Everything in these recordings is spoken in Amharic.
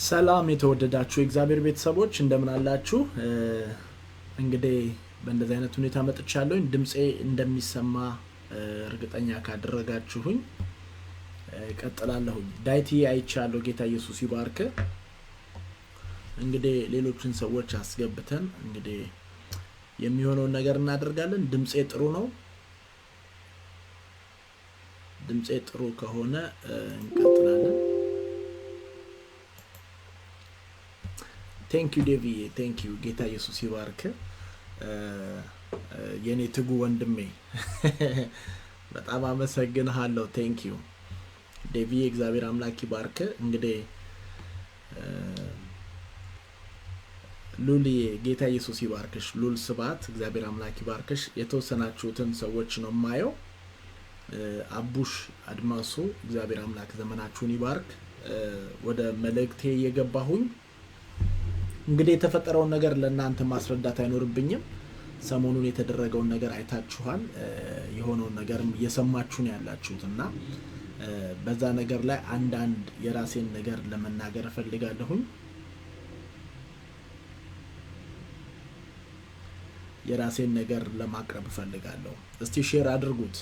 ሰላም የተወደዳችሁ የእግዚአብሔር ቤተሰቦች እንደምን አላችሁ? እንግዲህ በእንደዚህ አይነት ሁኔታ መጥቻለሁኝ። ድምጼ እንደሚሰማ እርግጠኛ ካደረጋችሁኝ ቀጥላለሁኝ። ዳይቲ አይቻለሁ። ጌታ ኢየሱስ ይባርክ። እንግዲህ ሌሎችን ሰዎች አስገብተን እንግዲህ የሚሆነውን ነገር እናደርጋለን። ድምጼ ጥሩ ነው። ድምጼ ጥሩ ከሆነ እንቀጥላለን። ቴንክ ዩ ዴቪ፣ ቴንክ ዩ። ጌታ ኢየሱስ ይባርክ። የኔ ትጉ ወንድሜ በጣም አመሰግንሃለሁ። ቴንክ ዩ ዴቪ፣ እግዚአብሔር አምላክ ይባርክ። እንግዲህ ሉሊ፣ ጌታ ኢየሱስ ይባርክሽ። ሉል ስባት፣ እግዚአብሔር አምላክ ይባርክሽ። የተወሰናችሁትን ሰዎች ነው የማየው። አቡሽ አድማሱ፣ እግዚአብሔር አምላክ ዘመናችሁን ይባርክ። ወደ መልእክቴ እየገባሁኝ እንግዲህ የተፈጠረውን ነገር ለእናንተ ማስረዳት አይኖርብኝም። ሰሞኑን የተደረገውን ነገር አይታችኋል። የሆነውን ነገርም እየሰማችሁ ነው ያላችሁት እና በዛ ነገር ላይ አንዳንድ የራሴን ነገር ለመናገር እፈልጋለሁኝ። የራሴን ነገር ለማቅረብ እፈልጋለሁ። እስቲ ሼር አድርጉት።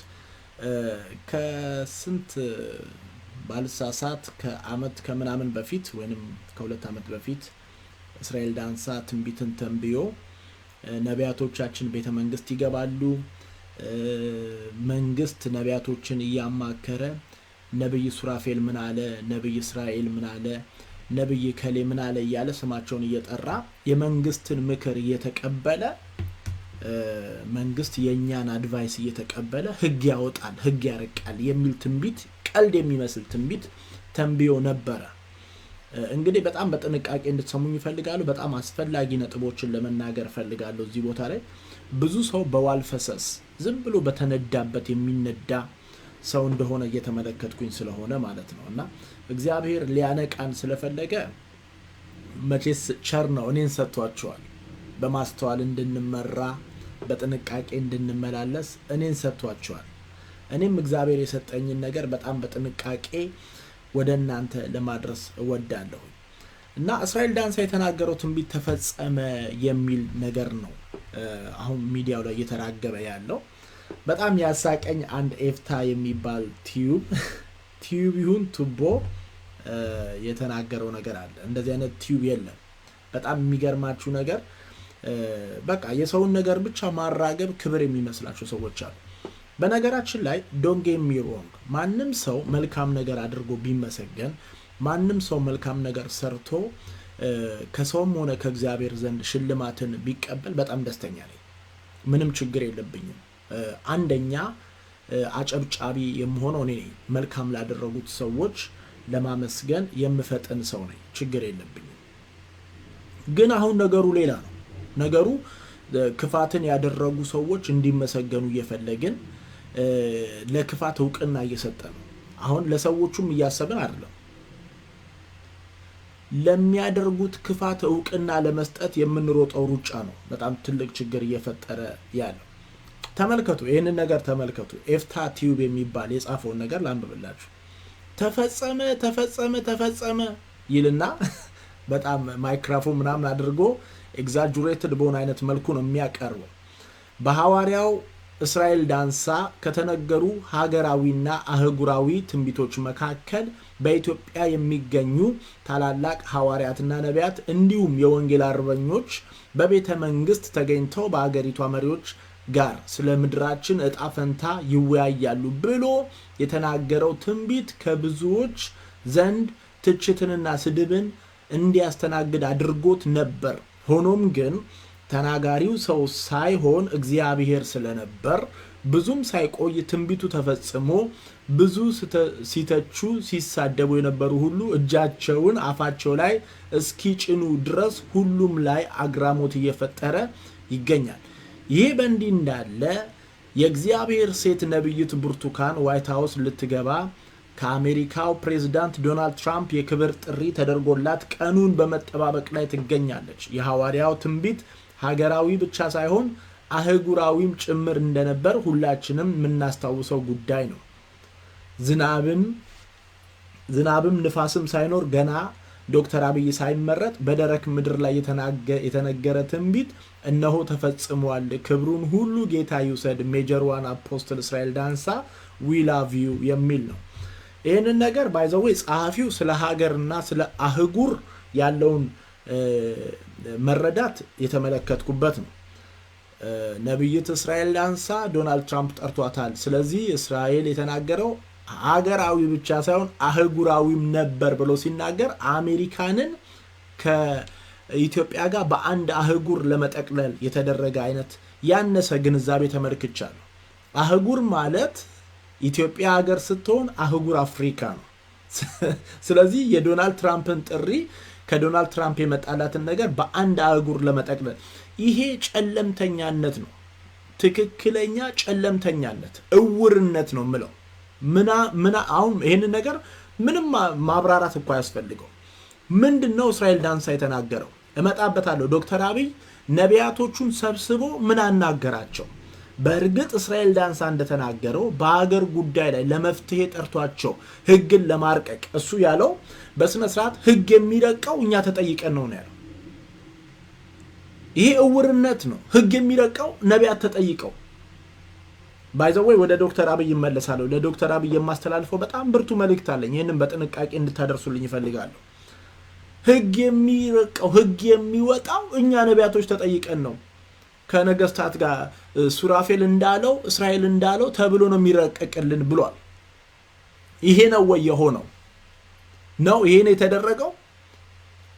ከስንት ባልሳሳት ከአመት ከምናምን በፊት ወይንም ከ2 አመት በፊት እስራኤል ዳንሳ ትንቢትን ተንብዮ ነቢያቶቻችን ቤተ መንግስት ይገባሉ። መንግስት ነቢያቶችን እያማከረ ነብይ ሱራፌል ምን አለ፣ ነብይ እስራኤል ምን አለ፣ ነብይ ከሌ ምን አለ እያለ ስማቸውን እየጠራ የመንግስትን ምክር እየተቀበለ መንግስት የኛን አድቫይስ እየተቀበለ ህግ ያወጣል፣ ህግ ያረቃል የሚል ትንቢት፣ ቀልድ የሚመስል ትንቢት ተንብዮ ነበረ። እንግዲህ በጣም በጥንቃቄ እንድትሰሙኝ ይፈልጋሉ። በጣም አስፈላጊ ነጥቦችን ለመናገር ፈልጋለሁ። እዚህ ቦታ ላይ ብዙ ሰው በዋልፈሰስ ዝም ብሎ በተነዳበት የሚነዳ ሰው እንደሆነ እየተመለከትኩኝ ስለሆነ ማለት ነው። እና እግዚአብሔር ሊያነቃን ስለፈለገ መቼስ ቸር ነው፣ እኔን ሰጥቷቸዋል። በማስተዋል እንድንመራ በጥንቃቄ እንድንመላለስ እኔን ሰጥቷቸዋል። እኔም እግዚአብሔር የሰጠኝን ነገር በጣም በጥንቃቄ ወደ እናንተ ለማድረስ እወዳለሁ። እና እስራኤል ዳንሳ የተናገረው ትንቢት ተፈጸመ የሚል ነገር ነው አሁን ሚዲያው ላይ እየተራገበ ያለው። በጣም ያሳቀኝ አንድ ኤፍታ የሚባል ቲዩብ ይሁን ቱቦ የተናገረው ነገር አለ። እንደዚህ አይነት ቲዩብ የለም። በጣም የሚገርማችሁ ነገር በቃ የሰውን ነገር ብቻ ማራገብ ክብር የሚመስላቸው ሰዎች አሉ። በነገራችን ላይ ዶንት ጌት ሚ ሮንግ፣ ማንም ሰው መልካም ነገር አድርጎ ቢመሰገን፣ ማንም ሰው መልካም ነገር ሰርቶ ከሰውም ሆነ ከእግዚአብሔር ዘንድ ሽልማትን ቢቀበል በጣም ደስተኛ ነኝ። ምንም ችግር የለብኝም። አንደኛ አጨብጫቢ የምሆነው እኔ ነኝ። መልካም ላደረጉት ሰዎች ለማመስገን የምፈጥን ሰው ነኝ። ችግር የለብኝም። ግን አሁን ነገሩ ሌላ ነው። ነገሩ ክፋትን ያደረጉ ሰዎች እንዲመሰገኑ እየፈለግን ለክፋት እውቅና እየሰጠ ነው። አሁን ለሰዎቹም እያሰብን አይደለም። ለሚያደርጉት ክፋት እውቅና ለመስጠት የምንሮጠው ሩጫ ነው በጣም ትልቅ ችግር እየፈጠረ ያለው። ተመልከቱ፣ ይህንን ነገር ተመልከቱ። ኤፍታ ቲዩብ የሚባል የጻፈውን ነገር ላንብብላችሁ። ተፈጸመ ተፈጸመ ተፈጸመ ይልና በጣም ማይክሮፎን ምናምን አድርጎ ኤግዛጁሬትድ በሆነ አይነት መልኩ ነው የሚያቀርበው። በሐዋርያው እስራኤል ዳንሳ ከተነገሩ ሀገራዊና አህጉራዊ ትንቢቶች መካከል በኢትዮጵያ የሚገኙ ታላላቅ ሐዋርያትና ነቢያት እንዲሁም የወንጌል አርበኞች በቤተ መንግስት ተገኝተው በአገሪቷ መሪዎች ጋር ስለ ምድራችን እጣ ፈንታ ይወያያሉ ብሎ የተናገረው ትንቢት ከብዙዎች ዘንድ ትችትንና ስድብን እንዲያስተናግድ አድርጎት ነበር። ሆኖም ግን ተናጋሪው ሰው ሳይሆን እግዚአብሔር ስለነበር ብዙም ሳይቆይ ትንቢቱ ተፈጽሞ ብዙ ሲተቹ ሲሳደቡ የነበሩ ሁሉ እጃቸውን አፋቸው ላይ እስኪጭኑ ድረስ ሁሉም ላይ አግራሞት እየፈጠረ ይገኛል። ይሄ በእንዲህ እንዳለ የእግዚአብሔር ሴት ነብይት ብርቱካን ዋይት ሃውስ ልትገባ ከአሜሪካው ፕሬዝዳንት ዶናልድ ትራምፕ የክብር ጥሪ ተደርጎላት ቀኑን በመጠባበቅ ላይ ትገኛለች። የሐዋርያው ትንቢት ሀገራዊ ብቻ ሳይሆን አህጉራዊም ጭምር እንደነበር ሁላችንም የምናስታውሰው ጉዳይ ነው። ዝናብም ንፋስም ሳይኖር ገና ዶክተር አብይ ሳይመረጥ በደረቅ ምድር ላይ የተነገረ ትንቢት እነሆ ተፈጽሟል፣ ክብሩን ሁሉ ጌታ ይውሰድ፣ ሜጀር ዋን አፖስትል እስራኤል ዳንሳ ዊ ላቭ ዩ የሚል ነው። ይህንን ነገር ባይዘው ጸሐፊው ስለ ሀገርና ስለ አህጉር ያለውን መረዳት የተመለከትኩበት ነው። ነብይት እስራኤል ዳንሳ ዶናልድ ትራምፕ ጠርቷታል። ስለዚህ እስራኤል የተናገረው ሀገራዊ ብቻ ሳይሆን አህጉራዊም ነበር ብሎ ሲናገር አሜሪካንን ከኢትዮጵያ ጋር በአንድ አህጉር ለመጠቅለል የተደረገ አይነት ያነሰ ግንዛቤ ተመልክቻለሁ። አህጉር ማለት ኢትዮጵያ ሀገር ስትሆን አህጉር አፍሪካ ነው። ስለዚህ የዶናልድ ትራምፕን ጥሪ ከዶናልድ ትራምፕ የመጣላትን ነገር በአንድ አህጉር ለመጠቅለል ይሄ ጨለምተኛነት ነው። ትክክለኛ ጨለምተኛነት፣ እውርነት ነው ምለው። አሁን ይሄንን ነገር ምንም ማብራራት እኮ ያስፈልገው። ምንድነው እስራኤል ዳንሳ የተናገረው? እመጣበታለሁ። ዶክተር አብይ ነቢያቶቹን ሰብስቦ ምን አናገራቸው? በእርግጥ እስራኤል ዳንሳ እንደተናገረው በአገር ጉዳይ ላይ ለመፍትሄ ጠርቷቸው ህግን ለማርቀቅ እሱ ያለው በስነ ስርዓት ህግ የሚረቀው እኛ ተጠይቀን ነው ያለው። ይሄ እውርነት ነው። ህግ የሚረቀው ነቢያት ተጠይቀው። ባይዘወይ ወደ ዶክተር አብይ ይመለሳለሁ። ለዶክተር አብይ የማስተላልፈው በጣም ብርቱ መልእክት አለኝ። ይሄንን በጥንቃቄ እንድታደርሱልኝ ይፈልጋለሁ። ህግ የሚረቀው ህግ የሚወጣው እኛ ነቢያቶች ተጠይቀን ነው። ከነገስታት ጋር ሱራፌል እንዳለው እስራኤል እንዳለው ተብሎ ነው የሚረቀቅልን ብሏል። ይሄ ነው ወይ የሆነው? ነው ይሄ ነው የተደረገው?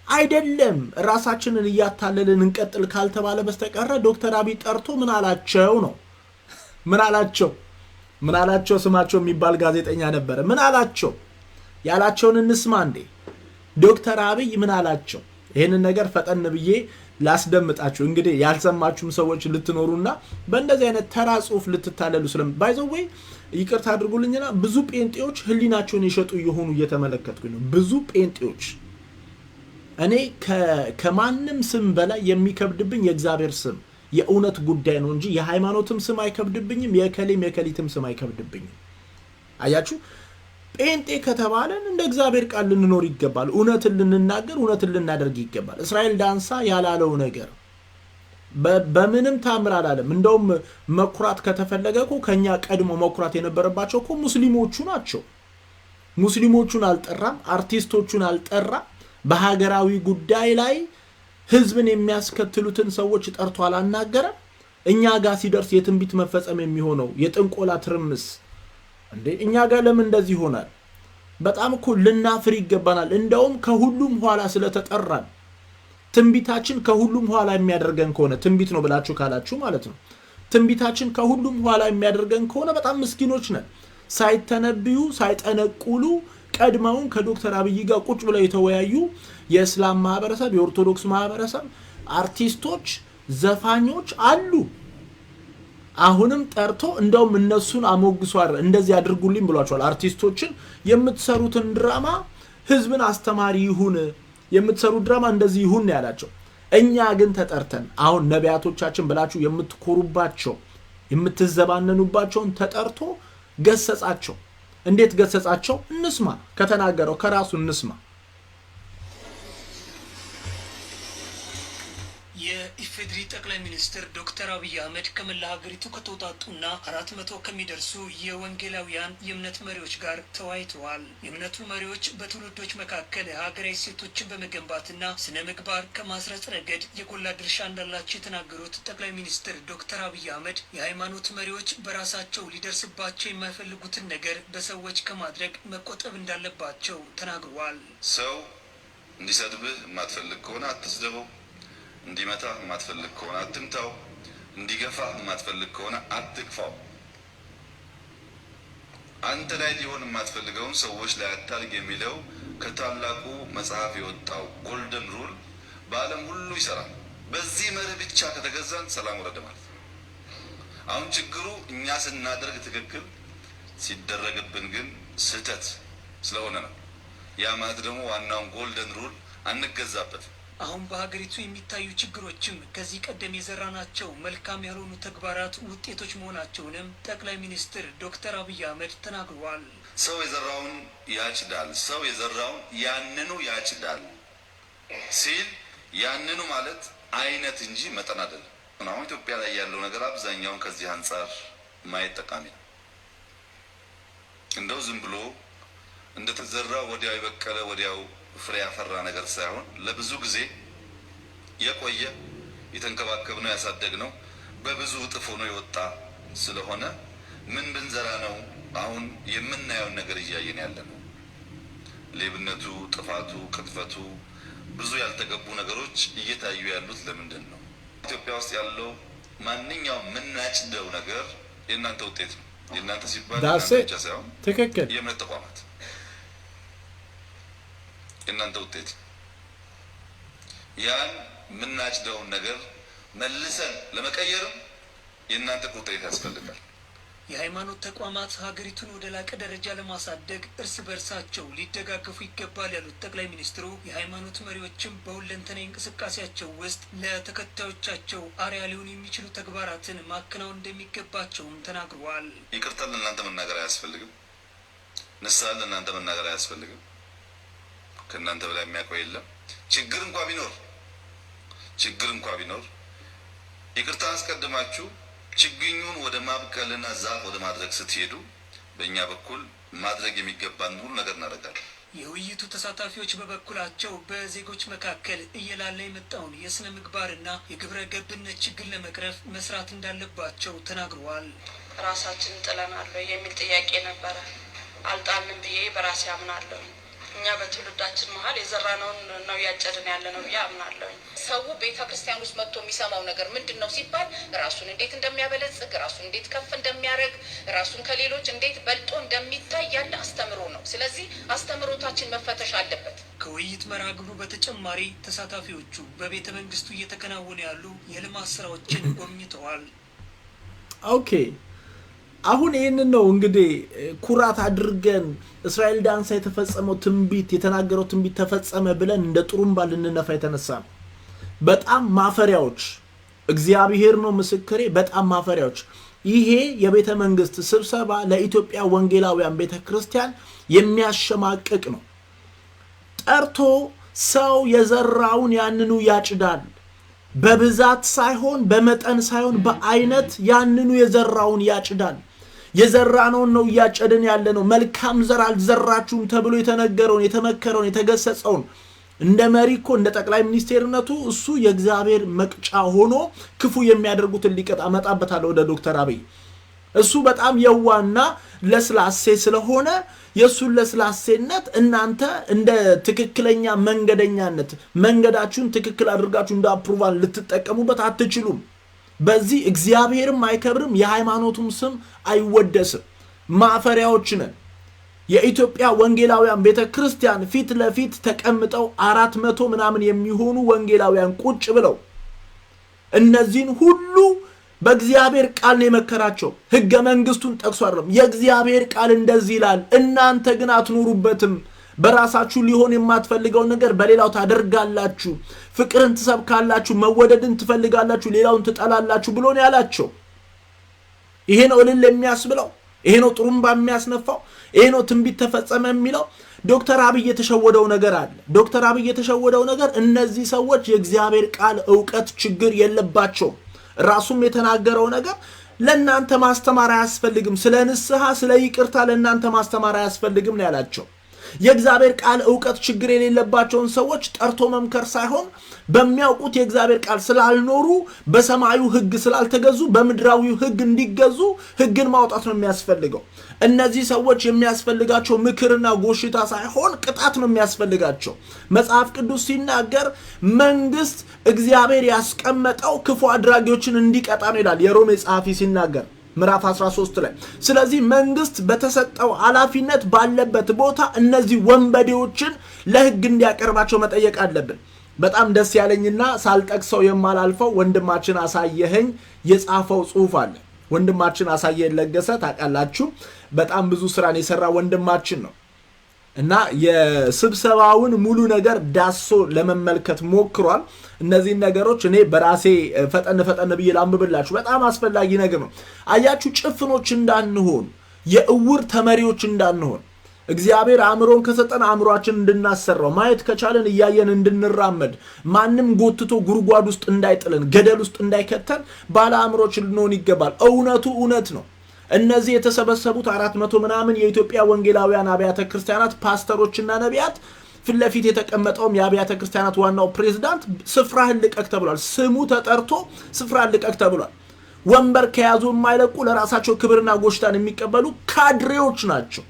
አይደለም። ራሳችንን እያታለልን እንቀጥል ካልተባለ በስተቀር ዶክተር አብይ ጠርቶ ምን አላቸው ነው? ምን አላቸው? ስማቸው የሚባል ጋዜጠኛ ነበረ። ምን አላቸው? ያላቸውን እንስማ እንዴ። ዶክተር አብይ ምን አላቸው? ይሄንን ነገር ፈጠን ብዬ ላስደምጣችሁ። እንግዲህ ያልሰማችሁም ሰዎች ልትኖሩና በእንደዚህ አይነት ተራ ጽሁፍ ልትታለሉ ባይዘው ወይ ይቅርታ አድርጉልኝና ብዙ ጴንጤዎች ህሊናቸውን የሸጡ እየሆኑ እየተመለከትኩኝ ነው። ብዙ ጴንጤዎች እኔ ከማንም ስም በላይ የሚከብድብኝ የእግዚአብሔር ስም የእውነት ጉዳይ ነው እንጂ የሃይማኖትም ስም አይከብድብኝም፣ የከሊትም ስም አይከብድብኝም። አያችሁ፣ ጴንጤ ከተባለን እንደ እግዚአብሔር ቃል ልንኖር ይገባል። እውነትን ልንናገር፣ እውነትን ልናደርግ ይገባል። እስራኤል ዳንሳ ያላለው ነገር በምንም ታምር አላለም። እንደውም መኩራት ከተፈለገ እኮ ከኛ ቀድሞ መኩራት የነበረባቸው እኮ ሙስሊሞቹ ናቸው። ሙስሊሞቹን አልጠራም፣ አርቲስቶቹን አልጠራም። በሀገራዊ ጉዳይ ላይ ህዝብን የሚያስከትሉትን ሰዎች ጠርቶ አላናገረም። እኛ ጋር ሲደርስ የትንቢት መፈጸም የሚሆነው የጥንቆላ ትርምስ እንዴ እኛ ጋር ለምን እንደዚህ ይሆናል? በጣም እኮ ልናፍር ይገባናል። እንደውም ከሁሉም ኋላ ስለተጠራን ትንቢታችን ከሁሉም ኋላ የሚያደርገን ከሆነ ትንቢት ነው ብላችሁ ካላችሁ ማለት ነው። ትንቢታችን ከሁሉም ኋላ የሚያደርገን ከሆነ በጣም ምስኪኖች ነን። ሳይተነብዩ ሳይጠነቁሉ ቀድመውን ከዶክተር አብይ ጋር ቁጭ ብለው የተወያዩ የእስላም ማህበረሰብ፣ የኦርቶዶክስ ማህበረሰብ፣ አርቲስቶች፣ ዘፋኞች አሉ። አሁንም ጠርቶ እንደውም እነሱን አሞግሷል። እንደዚህ አድርጉልኝ ብሏቸዋል። አርቲስቶችን የምትሰሩትን ድራማ ህዝብን አስተማሪ ይሁን፣ የምትሰሩት ድራማ እንደዚህ ይሁን ያላቸው። እኛ ግን ተጠርተን አሁን ነቢያቶቻችን ብላችሁ የምትኮሩባቸው የምትዘባነኑባቸውን ተጠርቶ ገሰጻቸው። እንዴት ገሰጻቸው? እንስማ። ከተናገረው ከራሱ እንስማ። የኢፌዴሪ ጠቅላይ ሚኒስትር ዶክተር አብይ አህመድ ከመላ ሀገሪቱ ከተውጣጡና 400 ከሚደርሱ የወንጌላውያን የእምነት መሪዎች ጋር ተወያይተዋል። የእምነቱ መሪዎች በትውልዶች መካከል ሀገራዊ ሴቶችን በመገንባትና ስነ ምግባር ከማስረጽ ረገድ የጎላ ድርሻ እንዳላቸው የተናገሩት ጠቅላይ ሚኒስትር ዶክተር አብይ አህመድ የሃይማኖት መሪዎች በራሳቸው ሊደርስባቸው የማይፈልጉትን ነገር በሰዎች ከማድረግ መቆጠብ እንዳለባቸው ተናግረዋል። ሰው እንዲሰድብህ የማትፈልግ ከሆነ አትስደበው። እንዲመታ የማትፈልግ ከሆነ አትምታው። እንዲገፋ የማትፈልግ ከሆነ አትግፋው። አንተ ላይ ሊሆን የማትፈልገውን ሰዎች ላይ አታርግ የሚለው ከታላቁ መጽሐፍ የወጣው ጎልደን ሩል በዓለም ሁሉ ይሰራል። በዚህ መርህ ብቻ ከተገዛን ሰላም ወረደ ማለት ነው። አሁን ችግሩ እኛ ስናደርግ ትክክል፣ ሲደረግብን ግን ስህተት ስለሆነ ነው። ያ ማለት ደግሞ ዋናውን ጎልደን ሩል አንገዛበት። አሁን በሀገሪቱ የሚታዩ ችግሮችም ከዚህ ቀደም የዘራናቸው መልካም ያልሆኑ ተግባራት ውጤቶች መሆናቸውንም ጠቅላይ ሚኒስትር ዶክተር አብይ አህመድ ተናግረዋል። ሰው የዘራውን ያጭዳል፣ ሰው የዘራውን ያንኑ ያጭዳል ሲል ያንኑ ማለት አይነት እንጂ መጠን አይደለም። አሁን ኢትዮጵያ ላይ ያለው ነገር አብዛኛውን ከዚህ አንፃር ማየት ጠቃሚ ነው። እንደው ዝም ብሎ እንደተዘራ ወዲያው የበቀለ ወዲያው ፍሬ ያፈራ ነገር ሳይሆን ለብዙ ጊዜ የቆየ የተንከባከብነው ያሳደግነው በብዙ እጥፍ ሆኖ የወጣ ስለሆነ ምን ብንዘራ ነው አሁን የምናየውን ነገር እያየን ያለነው? ሌብነቱ፣ ጥፋቱ፣ ቅጥፈቱ፣ ብዙ ያልተገቡ ነገሮች እየታዩ ያሉት ለምንድን ነው? ኢትዮጵያ ውስጥ ያለው ማንኛውም የምናጭደው ነገር የእናንተ ውጤት ነው። የእናንተ ሲባል ብቻ ሳይሆን ትክክል የእምነት ተቋማት የእናንተ ውጤት ነው። ያን የምናጭደውን ነገር መልሰን ለመቀየርም የእናንተ ቁጥጥር ያስፈልጋል። የሃይማኖት ተቋማት ሀገሪቱን ወደ ላቀ ደረጃ ለማሳደግ እርስ በርሳቸው ሊደጋገፉ ይገባል ያሉት ጠቅላይ ሚኒስትሩ የሃይማኖት መሪዎችም በሁለንተናዊ እንቅስቃሴያቸው ውስጥ ለተከታዮቻቸው አርአያ ሊሆኑ የሚችሉ ተግባራትን ማከናወን እንደሚገባቸውም ተናግረዋል። ይቅርታ ለእናንተ መናገር አያስፈልግም። ንስሐ ለእናንተ መናገር አያስፈልግም። ከእናንተ በላይ የሚያውቀው የለም። ችግር እንኳ ቢኖር ይቅርታ አስቀድማችሁ ችግኙን ወደ ማብቀልና ዛፍ ወደ ማድረግ ስትሄዱ በእኛ በኩል ማድረግ የሚገባን ሁሉ ነገር እናደርጋለን። የውይይቱ ተሳታፊዎች በበኩላቸው በዜጎች መካከል እየላለ የመጣውን የስነ ምግባርና የግብረ ገብነት ችግር ለመቅረፍ መስራት እንዳለባቸው ተናግረዋል። ራሳችን ጥለናል የሚል ጥያቄ ነበረ። አልጣልንም ብዬ በራሴ አምናለሁ። እኛ በትውልዳችን መሀል የዘራነውን ነው ያጨድን ያለነው ብዬ አምናለሁ። ሰው ቤተክርስቲያን ውስጥ መጥቶ የሚሰማው ነገር ምንድነው ሲባል ራሱን እንዴት እንደሚያበለጽግ፣ ራሱን እንዴት ከፍ እንደሚያደርግ፣ ራሱን ከሌሎች እንዴት በልጦ እንደሚታይ ያለ አስተምሮ ነው። ስለዚህ አስተምሮታችን መፈተሽ አለበት። ከውይይት መርሃ ግብሩ በተጨማሪ ተሳታፊዎቹ በቤተ መንግስቱ እየተከናወኑ ያሉ የልማት ስራዎችን ጎብኝተዋል። ኦኬ አሁን ይህንን ነው እንግዲህ ኩራት አድርገን እስራኤል ዳንሳ የተፈጸመው ትንቢት የተናገረው ትንቢት ተፈጸመ ብለን እንደ ጥሩምባ ልንነፋ የተነሳ ነው። በጣም ማፈሪያዎች፣ እግዚአብሔር ነው ምስክሬ፣ በጣም ማፈሪያዎች። ይሄ የቤተ መንግስት ስብሰባ ለኢትዮጵያ ወንጌላውያን ቤተክርስቲያን የሚያሸማቅቅ ነው። ጠርቶ ሰው የዘራውን ያንኑ ያጭዳል። በብዛት ሳይሆን በመጠን ሳይሆን በአይነት ያንኑ የዘራውን ያጭዳል። የዘራነውን ነው እያጨድን ያለነው። መልካም ዘር አልዘራችሁም ተብሎ የተነገረውን የተመከረውን የተገሰጸውን እንደ መሪ እኮ እንደ ጠቅላይ ሚኒስቴርነቱ እሱ የእግዚአብሔር መቅጫ ሆኖ ክፉ የሚያደርጉትን ሊቀጣ መጣበታል። ወደ ዶክተር አብይ እሱ በጣም የዋና ለስላሴ ስለሆነ የሱን ለስላሴነት እናንተ እንደ ትክክለኛ መንገደኛነት መንገዳችሁን ትክክል አድርጋችሁ እንደ አፕሩቫል ልትጠቀሙበት አትችሉም። በዚህ እግዚአብሔርም አይከብርም፣ የሃይማኖቱም ስም አይወደስም። ማፈሪያዎች ነን። የኢትዮጵያ ወንጌላውያን ቤተክርስቲያን ፊት ለፊት ተቀምጠው 400 ምናምን የሚሆኑ ወንጌላውያን ቁጭ ብለው እነዚህን ሁሉ በእግዚአብሔር ቃል ነው የመከራቸው። ህገ መንግስቱን ጠቅሶ አይደለም። የእግዚአብሔር ቃል እንደዚህ ይላል፣ እናንተ ግን አትኖሩበትም። በራሳችሁ ሊሆን የማትፈልገው ነገር በሌላው ታደርጋላችሁ። ፍቅርን ትሰብካላችሁ፣ መወደድን ትፈልጋላችሁ፣ ሌላውን ትጠላላችሁ ብሎ ነው ያላቸው። ይሄ ነው እልል የሚያስብለው፣ ይሄ ነው ጥሩምባ የሚያስነፋው፣ ይሄ ነው ትንቢት ተፈጸመ የሚለው። ዶክተር አብይ የተሸወደው ነገር አለ። ዶክተር አብይ የተሸወደው ነገር እነዚህ ሰዎች የእግዚአብሔር ቃል ዕውቀት ችግር የለባቸውም። ራሱም የተናገረው ነገር ለእናንተ ማስተማር አያስፈልግም፣ ስለ ንስሐ ስለ ይቅርታ ለእናንተ ማስተማር አያስፈልግም ነው ያላቸው። የእግዚአብሔር ቃል ዕውቀት ችግር የሌለባቸውን ሰዎች ጠርቶ መምከር ሳይሆን በሚያውቁት የእግዚአብሔር ቃል ስላልኖሩ በሰማዩ ህግ ስላልተገዙ በምድራዊው ህግ እንዲገዙ ህግን ማውጣት ነው የሚያስፈልገው። እነዚህ ሰዎች የሚያስፈልጋቸው ምክርና ጎሽታ ሳይሆን ቅጣት ነው የሚያስፈልጋቸው። መጽሐፍ ቅዱስ ሲናገር መንግስት እግዚአብሔር ያስቀመጠው ክፉ አድራጊዎችን እንዲቀጣ ነው ይላል የሮሜ ጸሐፊ ሲናገር ምዕራፍ 13 ላይ። ስለዚህ መንግስት በተሰጠው ኃላፊነት ባለበት ቦታ እነዚህ ወንበዴዎችን ለህግ እንዲያቀርባቸው መጠየቅ አለብን። በጣም ደስ ያለኝና ሳልጠቅሰው የማላልፈው ወንድማችን አሳየኸኝ የጻፈው ጽሑፍ አለ። ወንድማችን አሳየኸኝ ለገሰ ታውቃላችሁ፣ በጣም ብዙ ስራን የሰራ ወንድማችን ነው እና የስብሰባውን ሙሉ ነገር ዳሶ ለመመልከት ሞክሯል። እነዚህ ነገሮች እኔ በራሴ ፈጠን ብዬ ላንብብላችሁ። በጣም አስፈላጊ ነገር ነው። አያችሁ፣ ጭፍኖች እንዳንሆን፣ የእውር ተመሪዎች እንዳንሆን። እግዚአብሔር አእምሮን ከሰጠን አእምሮአችን እንድናሰራው ማየት ከቻለን እያየን እንድንራመድ ማንም ጎትቶ ጉርጓድ ውስጥ እንዳይጥለን ገደል ውስጥ እንዳይከተን ባለ አእምሮች ልንሆን ይገባል። እውነቱ እውነት ነው። እነዚህ የተሰበሰቡት 400 ምናምን የኢትዮጵያ ወንጌላውያን አብያተ ክርስቲያናት ፓስተሮችና ነቢያት ፊት ለፊት የተቀመጠውም የአብያተ ክርስቲያናት ዋናው ፕሬዝዳንት ስፍራህን ልቀቅ ተብሏል። ስሙ ተጠርቶ ስፍራህን ልቀቅ ተብሏል። ወንበር ከያዙ የማይለቁ ለራሳቸው ክብርና ጎሽታን የሚቀበሉ ካድሬዎች ናቸው።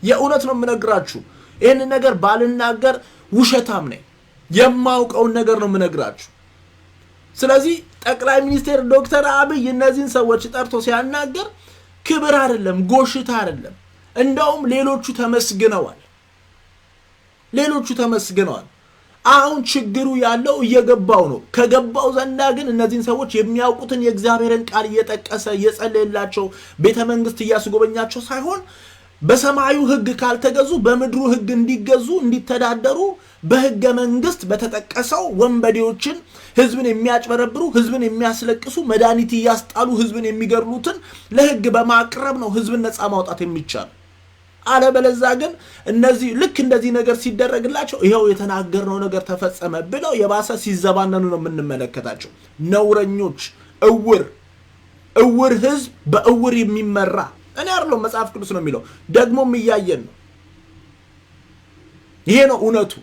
የእውነት ነው የምነግራችሁ። ይህን ነገር ባልናገር ውሸታም ነኝ። የማውቀውን ነገር ነው የምነግራችሁ። ስለዚህ ጠቅላይ ሚኒስቴር ዶክተር አብይ እነዚህን ሰዎች ጠርቶ ሲያናገር ክብር አይደለም፣ ጎሽታ አይደለም። እንደውም ሌሎቹ ተመስግነዋል። አሁን ችግሩ ያለው እየገባው ነው። ከገባው ዘንዳ ግን እነዚህን ሰዎች የሚያውቁትን የእግዚአብሔርን ቃል እየጠቀሰ እየጸለየላቸው ቤተ መንግስት እያስጎበኛቸው ሳይሆን በሰማዩ ሕግ ካልተገዙ በምድሩ ሕግ እንዲገዙ እንዲተዳደሩ በሕገ መንግስት በተጠቀሰው ወንበዴዎችን ህዝብን የሚያጭበረብሩ ህዝብን የሚያስለቅሱ መድኃኒት እያስጣሉ ህዝብን የሚገድሉትን ለሕግ በማቅረብ ነው ህዝብን ነፃ ማውጣት የሚቻል። አለበለዛ ግን እነዚህ ልክ እንደዚህ ነገር ሲደረግላቸው ይሄው የተናገርነው ነገር ተፈጸመ ብለው የባሰ ሲዘባነኑ ነው የምንመለከታቸው። ነውረኞች፣ እውር ህዝብ በእውር የሚመራ እኔ አይደለም መጽሐፍ ቅዱስ ነው የሚለው፣ ደግሞም እያየን ነው። ይሄ ነው እውነቱ።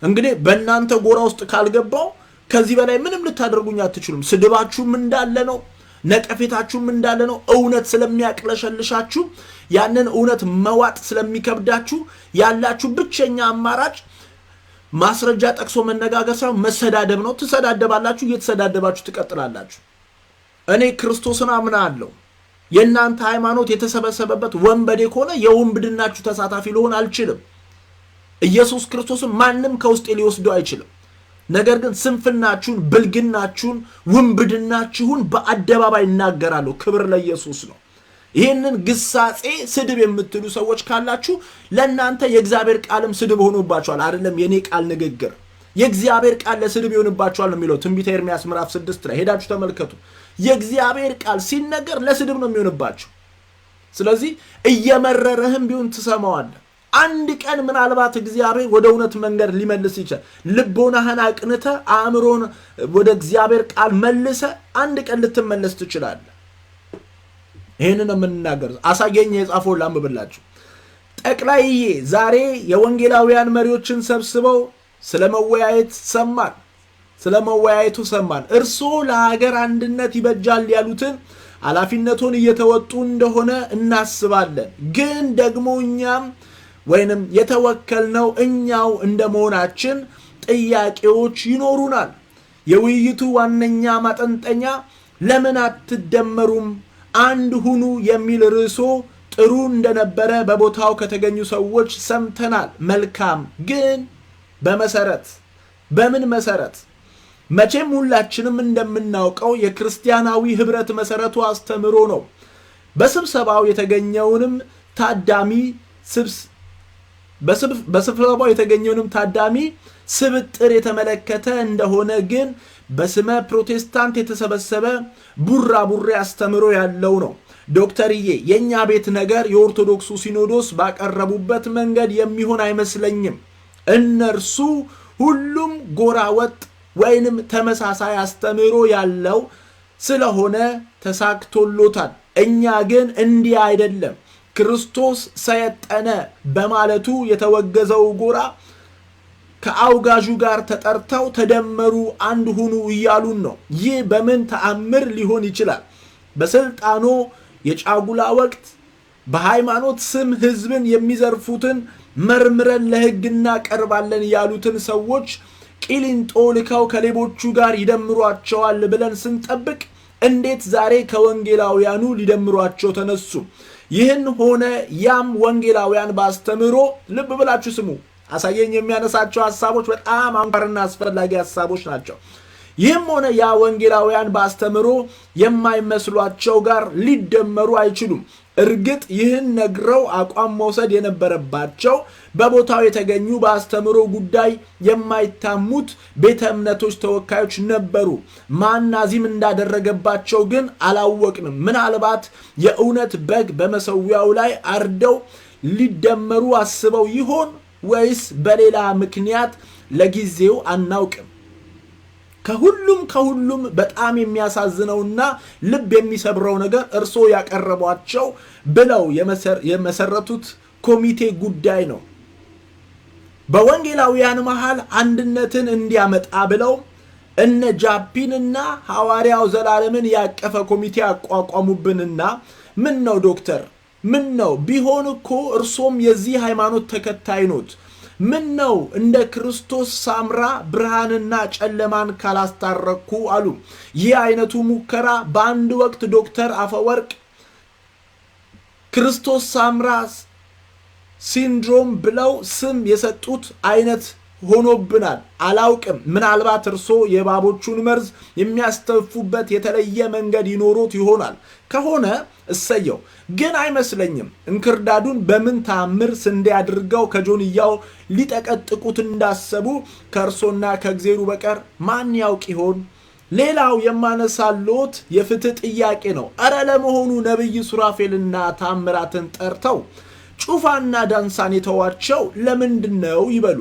እንግዲህ በእናንተ ጎራ ውስጥ ካልገባው ከዚህ በላይ ምንም ልታደርጉኝ አትችሉም። ስድባችሁም እንዳለ ነው፣ ነቀፌታችሁም እንዳለ ነው። እውነት ስለሚያቅለሸልሻችሁ ያንን እውነት መዋጥ ስለሚከብዳችሁ ያላችሁ ብቸኛ አማራጭ ማስረጃ ጠቅሶ መነጋገር ሳይሆን መሰዳደብ ነው። ትሰዳደባላችሁ፣ እየተሰዳደባችሁ ትቀጥላላችሁ። እኔ ክርስቶስን አምናለሁ። የእናንተ ሃይማኖት የተሰበሰበበት ወንበዴ ከሆነ የወንብድናችሁ ተሳታፊ ልሆን አልችልም። ኢየሱስ ክርስቶስን ማንም ከውስጤ ሊወስደው አይችልም። ነገር ግን ስንፍናችሁን፣ ብልግናችሁን፣ ውንብድናችሁን በአደባባይ እናገራለሁ። ክብር ለኢየሱስ ነው። ይህንን ግሳጼ ስድብ የምትሉ ሰዎች ካላችሁ ለእናንተ የእግዚአብሔር ቃልም ስድብ ሆኖባችኋል። አይደለም የኔ ቃል ንግግር፣ የእግዚአብሔር ቃል ለስድብ ይሆንባችኋል ነው የሚለው ትንቢተ ኤርምያስ ምዕራፍ 6 ላይ ሄዳችሁ ተመልከቱ። የእግዚአብሔር ቃል ሲነገር ለስድብ ነው የሚሆንባችሁ። ስለዚህ እየመረረህም ቢሆን ትሰማዋለህ። አንድ ቀን ምናልባት እግዚአብሔር ወደ እውነት መንገድ ሊመልስ ይችላል። ልቦናህን አቅንተ አእምሮን ወደ እግዚአብሔር ቃል መልሰ አንድ ቀን ልትመለስ ትችላለህ። ይህንን የምንናገር አሳየኝ የጻፈውን ላንብብላችሁ። ጠቅላይዬ ዛሬ የወንጌላውያን መሪዎችን ሰብስበው ስለመወያየቱ ሰማን። እርስዎ ለሀገር አንድነት ይበጃል ያሉትን ኃላፊነቱን እየተወጡ እንደሆነ እናስባለን። ግን ደግሞ እኛም ወይንም የተወከልነው እኛው እንደመሆናችን ጥያቄዎች ይኖሩናል። የውይይቱ ዋነኛ ማጠንጠኛ ለምን አትደመሩም አንድ ሁኑ የሚል ርዕሶ ጥሩ እንደነበረ በቦታው ከተገኙ ሰዎች ሰምተናል። መልካም። ግን በምን መሰረት? መቼም ሁላችንም እንደምናውቀው የክርስቲያናዊ ህብረት መሰረቱ አስተምሮ ነው። በስብሰባው የተገኘውንም ታዳሚ ስብጥር የተመለከተ እንደሆነ ግን በስመ ፕሮቴስታንት የተሰበሰበ ቡራቡሬ አስተምሮ ያለው ነው። ዶክተርዬ የኛ ቤት ነገር የኦርቶዶክሱ ሲኖዶስ ባቀረቡበት መንገድ የሚሆን አይመስለኝም። እነርሱ ሁሉም ጎራ ወጥ ወይንም ተመሳሳይ አስተምሮ ያለው ስለሆነ ተሳክቶሎታል። እኛ ግን እንዲህ አይደለም። ክርስቶስ ሰይጠነ በማለቱ የተወገዘው ጎራ ከአውጋዡ ጋር ተጠርተው ተደመሩ አንድ ሁኑ እያሉን ነው። ይህ በምን ተአምር ሊሆን ይችላል? በስልጣኑ የጫጉላ ወቅት በሃይማኖት ስም ህዝብን የሚዘርፉትን መርምረን ለህግ እናቀርባለን ያሉትን ሰዎች ቂሊንጦ ልከው ከሌቦቹ ጋር ይደምሯቸዋል ብለን ስንጠብቅ እንዴት ዛሬ ከወንጌላውያኑ ሊደምሯቸው ተነሱ? ይህን ሆነ ያም ወንጌላውያን ባስተምሮ ልብ ብላችሁ ስሙ። አሳየኝ የሚያነሳቸው ሐሳቦች በጣም አንኳርና አስፈላጊ ሐሳቦች ናቸው። ይህም ሆነ ያ ወንጌላውያን ባስተምሮ የማይመስሏቸው ጋር ሊደመሩ አይችሉም። እርግጥ ይህን ነግረው አቋም መውሰድ የነበረባቸው በቦታው የተገኙ ባስተምሮ ጉዳይ የማይታሙት ቤተ እምነቶች ተወካዮች ነበሩ። ማናዚም እንዳደረገባቸው ግን አላወቅንም። ምናልባት የእውነት በግ በመሰዊያው ላይ አርደው ሊደመሩ አስበው ይሆን ወይስ በሌላ ምክንያት ለጊዜው አናውቅም። ከሁሉም በጣም የሚያሳዝነውና ልብ የሚሰብረው ነገር እርሶ ያቀረቧቸው ብለው የመሰረቱት ኮሚቴ ጉዳይ ነው። በወንጌላውያን መሃል አንድነትን እንዲያመጣ ብለው እነ ጃፒንና ሐዋርያው ዘላለምን ያቀፈ ኮሚቴ አቋቋሙብንና ምን ነው ዶክተር ምን ነው ቢሆን እኮ እርሶም የዚህ ሃይማኖት ተከታይ ኖት ምን ነው እንደ ክርስቶስ ሳምራ ብርሃንና ጨለማን ካላስታረኩ አሉ። ይህ አይነቱ ሙከራ በአንድ ወቅት ዶክተር አፈወርቅ ክርስቶስ ሳምራ ሲንድሮም ብለው ስም የሰጡት አይነት ሆኖብናል። አላውቅም፣ ምናልባት እርሶ የባቦቹን መርዝ የሚያስተፉበት የተለየ መንገድ ይኖሩት ይሆናል። ከሆነ እሰየው፣ ግን አይመስለኝም። እንክርዳዱን በምን ታምር ስንዴ አድርገው ከጆንያው ሊጠቀጥቁት እንዳሰቡ ከእርሶና ከእግዚአብሔሩ በቀር ማን ያውቅ ይሆን? ሌላው የማነሳሎት የፍትህ ጥያቄ ነው። አረ ለመሆኑ ነብይ ሱራፌልና ታምራትን ጠርተው ጩፋና ዳንሳን የተዋቸው ለምንድነው ይበሉ።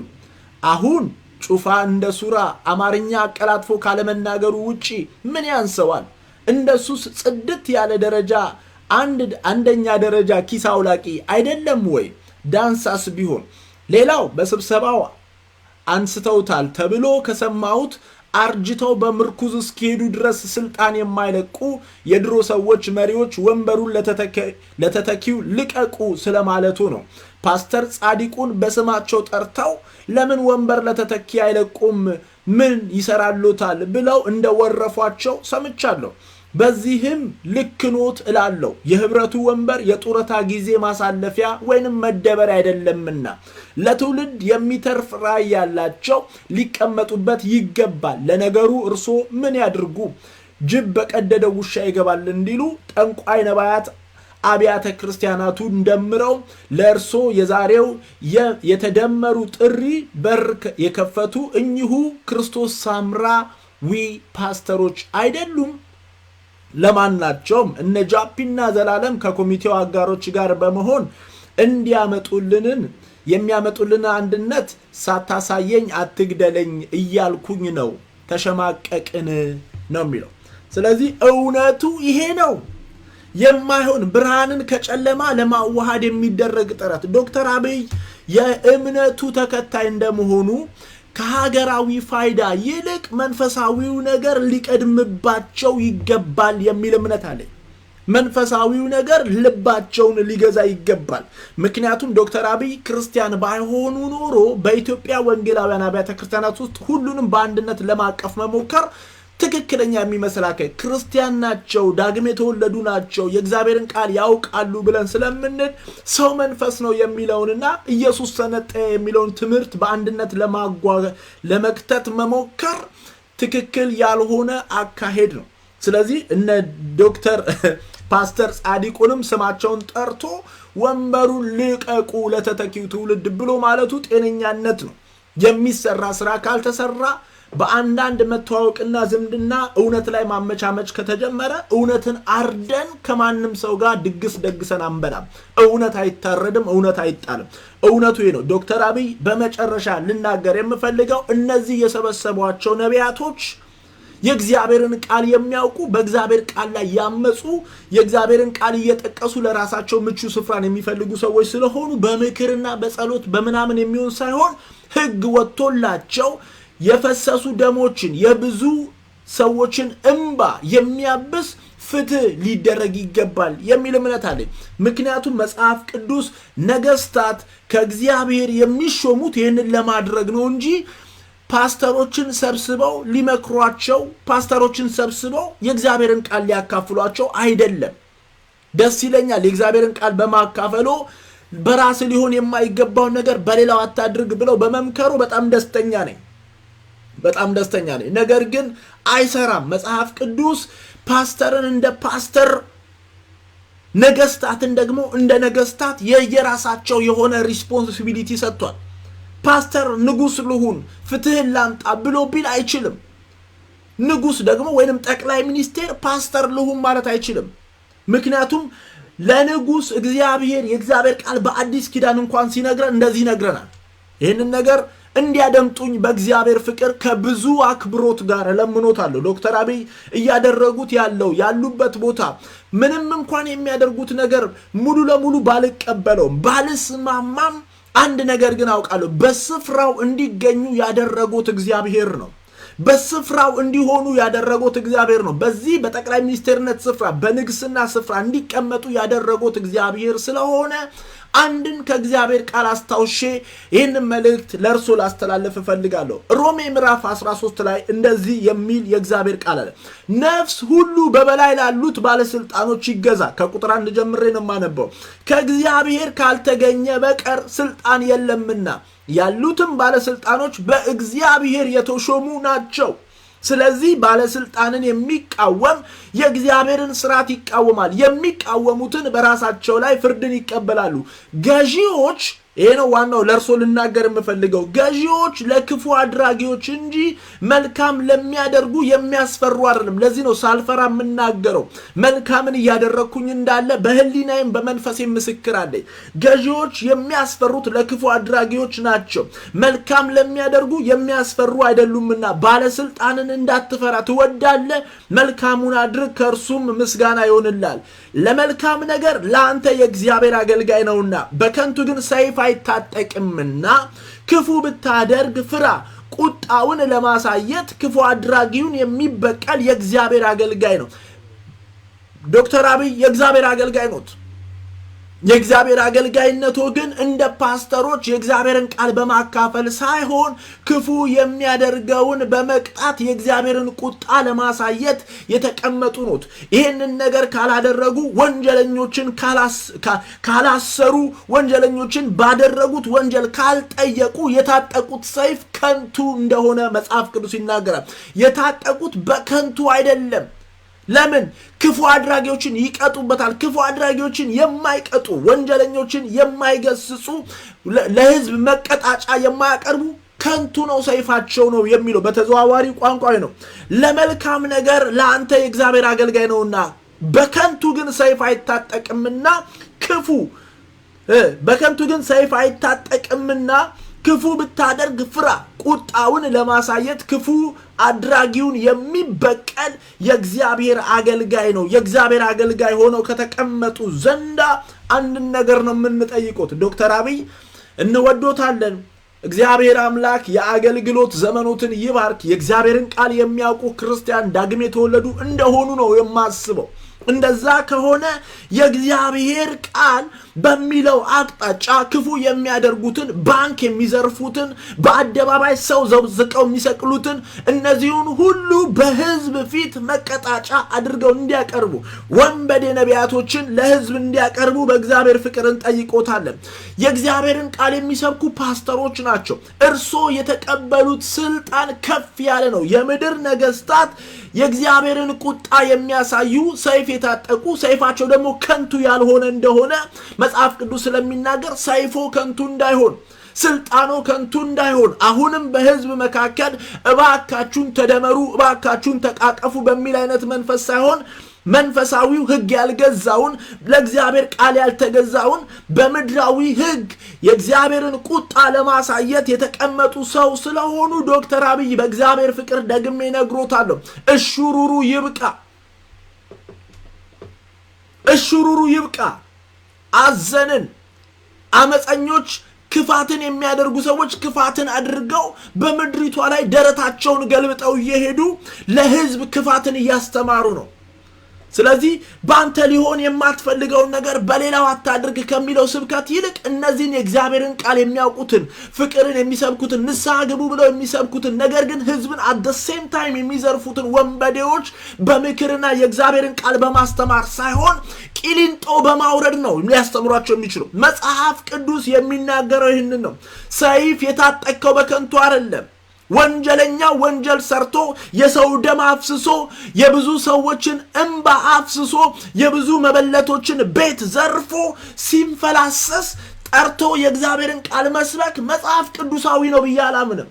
አሁን ጩፋ እንደ ሱራ አማርኛ አቀላጥፎ ካለመናገሩ ውጪ ምን ያንሰዋል? እንደሱስ ጽድት ያለ ደረጃ አንደኛ ደረጃ ኪስ አውላቂ አይደለም ወይ? ዳንሳስ ቢሆን ሌላው በስብሰባው አንስተውታል ተብሎ ከሰማሁት አርጅተው በምርኩዝ እስኪሄዱ ድረስ ስልጣን የማይለቁ የድሮ ሰዎች መሪዎች ወንበሩን ለተተኪው ልቀቁ ስለማለቱ ነው። ፓስተር ጻዲቁን በስማቸው ጠርተው ለምን ወንበር ለተተኪ አይለቁም ምን ይሰራሉታል ብለው እንደወረፏቸው ሰምቻለሁ። በዚህም ልክኖት እላለሁ። የህብረቱ ወንበር የጡረታ ጊዜ ማሳለፊያ ወይንም መደበሪያ አይደለምና ለትውልድ የሚተርፍ ራዕይ ያላቸው ሊቀመጡበት ይገባል። ለነገሩ እርሶ ምን ያድርጉ? ጅብ በቀደደው ውሻ ይገባል እንዲሉ ጠንቋይ ነባያት አብያተ ክርስቲያናቱ እንደምረው ለእርሶ የዛሬው የተደመሩ ጥሪ በር የከፈቱ እኚሁ ክርስቶስ ሳምራዊ ፓስተሮች አይደሉም? ለማናቸውም እነ ጃፒና ዘላለም ከኮሚቴው አጋሮች ጋር በመሆን የሚያመጡልን አንድነት ሳታሳየኝ አትግደለኝ እያልኩኝ ነው። ተሸማቀቅን ነው የሚለው። ስለዚህ እውነቱ ይሄ ነው። የማይሆን ብርሃንን ከጨለማ ለማዋሃድ የሚደረግ ጥረት ዶክተር አብይ የእምነቱ ተከታይ እንደመሆኑ ከሀገራዊ ፋይዳ ይልቅ መንፈሳዊው ነገር ሊቀድምባቸው ይገባል የሚል እምነት አለ። መንፈሳዊው ነገር ልባቸውን ሊገዛ ይገባል። ምክንያቱም ዶክተር አብይ ክርስቲያን ባይሆኑ ኖሮ በኢትዮጵያ ወንጌላውያን አብያተ ክርስቲያናት ውስጥ ሁሉንም በአንድነት ለማቀፍ መሞከር ትክክለኛ የሚመስላከ ክርስቲያን ናቸው፣ ዳግም የተወለዱ ናቸው፣ የእግዚአብሔርን ቃል ያውቃሉ ብለን ስለምንል ሰው መንፈስ ነው የሚለውንና ኢየሱስ ሰነጠ የሚለውን ትምህርት በአንድነት ለመክተት መሞከር ትክክል ያልሆነ አካሄድ ነው። ስለዚህ እነ ዶክተር ፓስተር ጻዲቁንም ስማቸውን ጠርቶ ወንበሩን ልቀቁ ለተተኪው ትውልድ ብሎ ማለቱ ጤነኛነት ነው። የሚሰራ ስራ ካልተሰራ በአንዳንድ መተዋወቅና ዝምድና እውነት ላይ ማመቻመች ከተጀመረ እውነትን አርደን ከማንም ሰው ጋር ድግስ ደግሰን አንበላም። እውነት አይታረድም፣ እውነት አይጣልም። እውነቱ ይሄ ነው። ዶክተር አብይ በመጨረሻ ልናገር የምፈልገው እነዚህ የሰበሰቧቸው ነቢያቶች የእግዚአብሔርን ቃል የሚያውቁ በእግዚአብሔር ቃል ላይ ያመጹ የእግዚአብሔርን ቃል እየጠቀሱ ለራሳቸው ምቹ ስፍራን የሚፈልጉ ሰዎች ስለሆኑ በምክርና በጸሎት በመናምን የሚሆን ሳይሆን ሕግ ወጥቶላቸው የፈሰሱ ደሞችን የብዙ ሰዎችን እንባ የሚያብስ ፍትህ ሊደረግ ይገባል የሚል እምነት አለኝ። ምክንያቱም መጽሐፍ ቅዱስ ነገስታት ከእግዚአብሔር የሚሾሙት ይህንን ለማድረግ ነው እንጂ ፓስተሮችን ሰብስበው ሊመክሯቸው ፓስተሮችን ሰብስበው የእግዚአብሔርን ቃል ሊያካፍሏቸው አይደለም። ደስ ይለኛል የእግዚአብሔርን ቃል በማካፈሎ በራስ ሊሆን የማይገባው ነገር በሌላው አታድርግ ብለው በመምከሩ በጣም ደስተኛ ነኝ። ነገር ግን አይሰራም። መጽሐፍ ቅዱስ ፓስተርን እንደ ፓስተር ነገስታትን ደግሞ እንደ ነገስታት የየራሳቸው የሆነ ሪስፖንሲቢሊቲ ሰጥቷል። ፓስተር ንጉስ ልሁን ፍትህን ላምጣ ብሎ ቢል አይችልም። ንጉስ ደግሞ ወይንም ጠቅላይ ሚኒስቴር ፓስተር ልሁን ማለት አይችልም። ምክንያቱም ለንጉስ እግዚአብሔር የእግዚአብሔር ቃል በአዲስ ኪዳን እንኳን ሲነግረን እንደዚህ ይነግረናል። ይህንን ነገር እንዲያደምጡኝ በእግዚአብሔር ፍቅር ከብዙ አክብሮት ጋር ለምኖታለሁ። ዶክተር አብይ እያደረጉት ያሉበት ቦታ ምንም እንኳን የሚያደርጉት ነገር ሙሉ ለሙሉ ባልቀበለውም ባልስማማም አንድ ነገር ግን አውቃለሁ። በስፍራው እንዲገኙ ያደረጉት እግዚአብሔር ነው። በስፍራው እንዲሆኑ ያደረጉት እግዚአብሔር ነው። በዚህ በጠቅላይ ሚኒስትርነት ስፍራ በንግስና ስፍራ እንዲቀመጡ ያደረጉት እግዚአብሔር ስለሆነ አንድን ከእግዚአብሔር ቃል አስታውሼ ይህንን መልእክት ለእርሶ ላስተላለፍ እፈልጋለሁ። ሮሜ ምዕራፍ 13 ላይ እንደዚህ የሚል የእግዚአብሔር ቃል አለ። ነፍስ ሁሉ በበላይ ላሉት ባለስልጣኖች ይገዛ። ከቁጥር 1 ጀምሬ ነው የማነበው። ከእግዚአብሔር ካልተገኘ በቀር ስልጣን የለምና ያሉትም ባለስልጣኖች በእግዚአብሔር የተሾሙ ናቸው። ስለዚህ ባለስልጣንን የሚቃወም የእግዚአብሔርን ሥርዓት ይቃወማል። የሚቃወሙትን በራሳቸው ላይ ፍርድን ይቀበላሉ። ገዢዎች ይሄ ነው ዋናው ለእርሶ ልናገር የምፈልገው። ገዢዎች ለክፉ አድራጊዎች እንጂ መልካም ለሚያደርጉ የሚያስፈሩ አይደለም። ለዚህ ነው ሳልፈራ የምናገረው። መልካምን እያደረግኩኝ እንዳለ በህሊናዬም በመንፈሴ ምስክር አለኝ። ገዢዎች የሚያስፈሩት ለክፉ አድራጊዎች ናቸው፣ መልካም ለሚያደርጉ የሚያስፈሩ አይደሉምና። ባለስልጣንን እንዳትፈራ ትወዳለህ፣ መልካሙን አድርግ፣ ከእርሱም ምስጋና ይሆንላል። ለመልካም ነገር ለአንተ የእግዚአብሔር አገልጋይ ነውና። በከንቱ ግን ሰይፍ አይታጠቅምና ክፉ ብታደርግ ፍራ። ቁጣውን ለማሳየት ክፉ አድራጊውን የሚበቀል የእግዚአብሔር አገልጋይ ነው። ዶክተር አብይ የእግዚአብሔር አገልጋይ ነው። የእግዚአብሔር አገልጋይነቱ ግን እንደ ፓስተሮች የእግዚአብሔርን ቃል በማካፈል ሳይሆን ክፉ የሚያደርገውን በመቅጣት የእግዚአብሔርን ቁጣ ለማሳየት የተቀመጡ ነው። ይህንን ነገር ካላደረጉ፣ ወንጀለኞችን ካላሰሩ፣ ወንጀለኞችን ባደረጉት ወንጀል ካልጠየቁ የታጠቁት ሰይፍ ከንቱ እንደሆነ መጽሐፍ ቅዱስ ይናገራል። የታጠቁት በከንቱ አይደለም። ለምን? ክፉ አድራጊዎችን ይቀጡበታል። ክፉ አድራጊዎችን የማይቀጡ፣ ወንጀለኞችን የማይገስጹ፣ ለህዝብ መቀጣጫ የማያቀርቡ ከንቱ ነው ሰይፋቸው ነው የሚለው በተዘዋዋሪ ቋንቋ ነው። ለመልካም ነገር ለአንተ የእግዚአብሔር አገልጋይ ነውና በከንቱ ግን ሰይፍ አይታጠቅምና ክፉ ብታደርግ ፍራ። ቁጣውን ለማሳየት ክፉ አድራጊውን የሚበቀል የእግዚአብሔር አገልጋይ ነው። የእግዚአብሔር አገልጋይ ሆነው ከተቀመጡ ዘንዳ አንድ ነገር ነው የምንጠይቁት። ዶክተር አብይ እንወዶታለን። እግዚአብሔር አምላክ የአገልግሎት ዘመኖትን ይባርክ። የእግዚአብሔርን ቃል የሚያውቁ ክርስቲያን ዳግም የተወለዱ እንደሆኑ ነው የማስበው። እንደዛ ከሆነ የእግዚአብሔር ቃል በሚለው አቅጣጫ ክፉ የሚያደርጉትን፣ ባንክ የሚዘርፉትን፣ በአደባባይ ሰው ዘብዝቀው የሚሰቅሉትን እነዚሁን ሁሉ በህዝብ ፊት መቀጣጫ አድርገው እንዲያቀርቡ፣ ወንበዴ ነቢያቶችን ለህዝብ እንዲያቀርቡ በእግዚአብሔር ፍቅር እንጠይቆታለን። የእግዚአብሔርን ቃል የሚሰብኩ ፓስተሮች ናቸው። እርሶ የተቀበሉት ስልጣን ከፍ ያለ ነው። የምድር ነገስታት የእግዚአብሔርን ቁጣ የሚያሳዩ ሰይፍ የታጠቁ፣ ሰይፋቸው ደግሞ ከንቱ ያልሆነ እንደሆነ መጽሐፍ ቅዱስ ስለሚናገር ሰይፎ ከንቱ እንዳይሆን፣ ስልጣኖ ከንቱ እንዳይሆን አሁንም በህዝብ መካከል እባካችሁን ተደመሩ፣ እባካችሁን ተቃቀፉ በሚል አይነት መንፈስ ሳይሆን መንፈሳዊው ህግ ያልገዛውን፣ ለእግዚአብሔር ቃል ያልተገዛውን በምድራዊ ህግ የእግዚአብሔርን ቁጣ ለማሳየት የተቀመጡ ሰው ስለሆኑ ዶክተር አብይ በእግዚአብሔር ፍቅር ደግሜ ነግሮታለሁ። እሹሩሩ ይብቃ። አዘንን። አመፀኞች፣ ክፋትን የሚያደርጉ ሰዎች ክፋትን አድርገው በምድሪቷ ላይ ደረታቸውን ገልብጠው እየሄዱ ለህዝብ ክፋትን እያስተማሩ ነው። ስለዚህ በአንተ ሊሆን የማትፈልገውን ነገር በሌላው አታድርግ ከሚለው ስብከት ይልቅ እነዚህን የእግዚአብሔርን ቃል የሚያውቁትን፣ ፍቅርን የሚሰብኩትን፣ ንስሐ ግቡ ብለው የሚሰብኩትን ነገር ግን ህዝብን አት ዘ ሴም ታይም የሚዘርፉትን ወንበዴዎች በምክርና የእግዚአብሔርን ቃል በማስተማር ሳይሆን ቂሊንጦ በማውረድ ነው ሊያስተምሯቸው የሚችሉ። መጽሐፍ ቅዱስ የሚናገረው ይህንን ነው። ሰይፍ የታጠቀው በከንቱ አይደለም። ወንጀለኛ ወንጀል ሰርቶ የሰው ደም አፍስሶ የብዙ ሰዎችን እንባ አፍስሶ የብዙ መበለቶችን ቤት ዘርፎ ሲንፈላሰስ ጠርቶ የእግዚአብሔርን ቃል መስበክ መጽሐፍ ቅዱሳዊ ነው ብዬ አላምንም።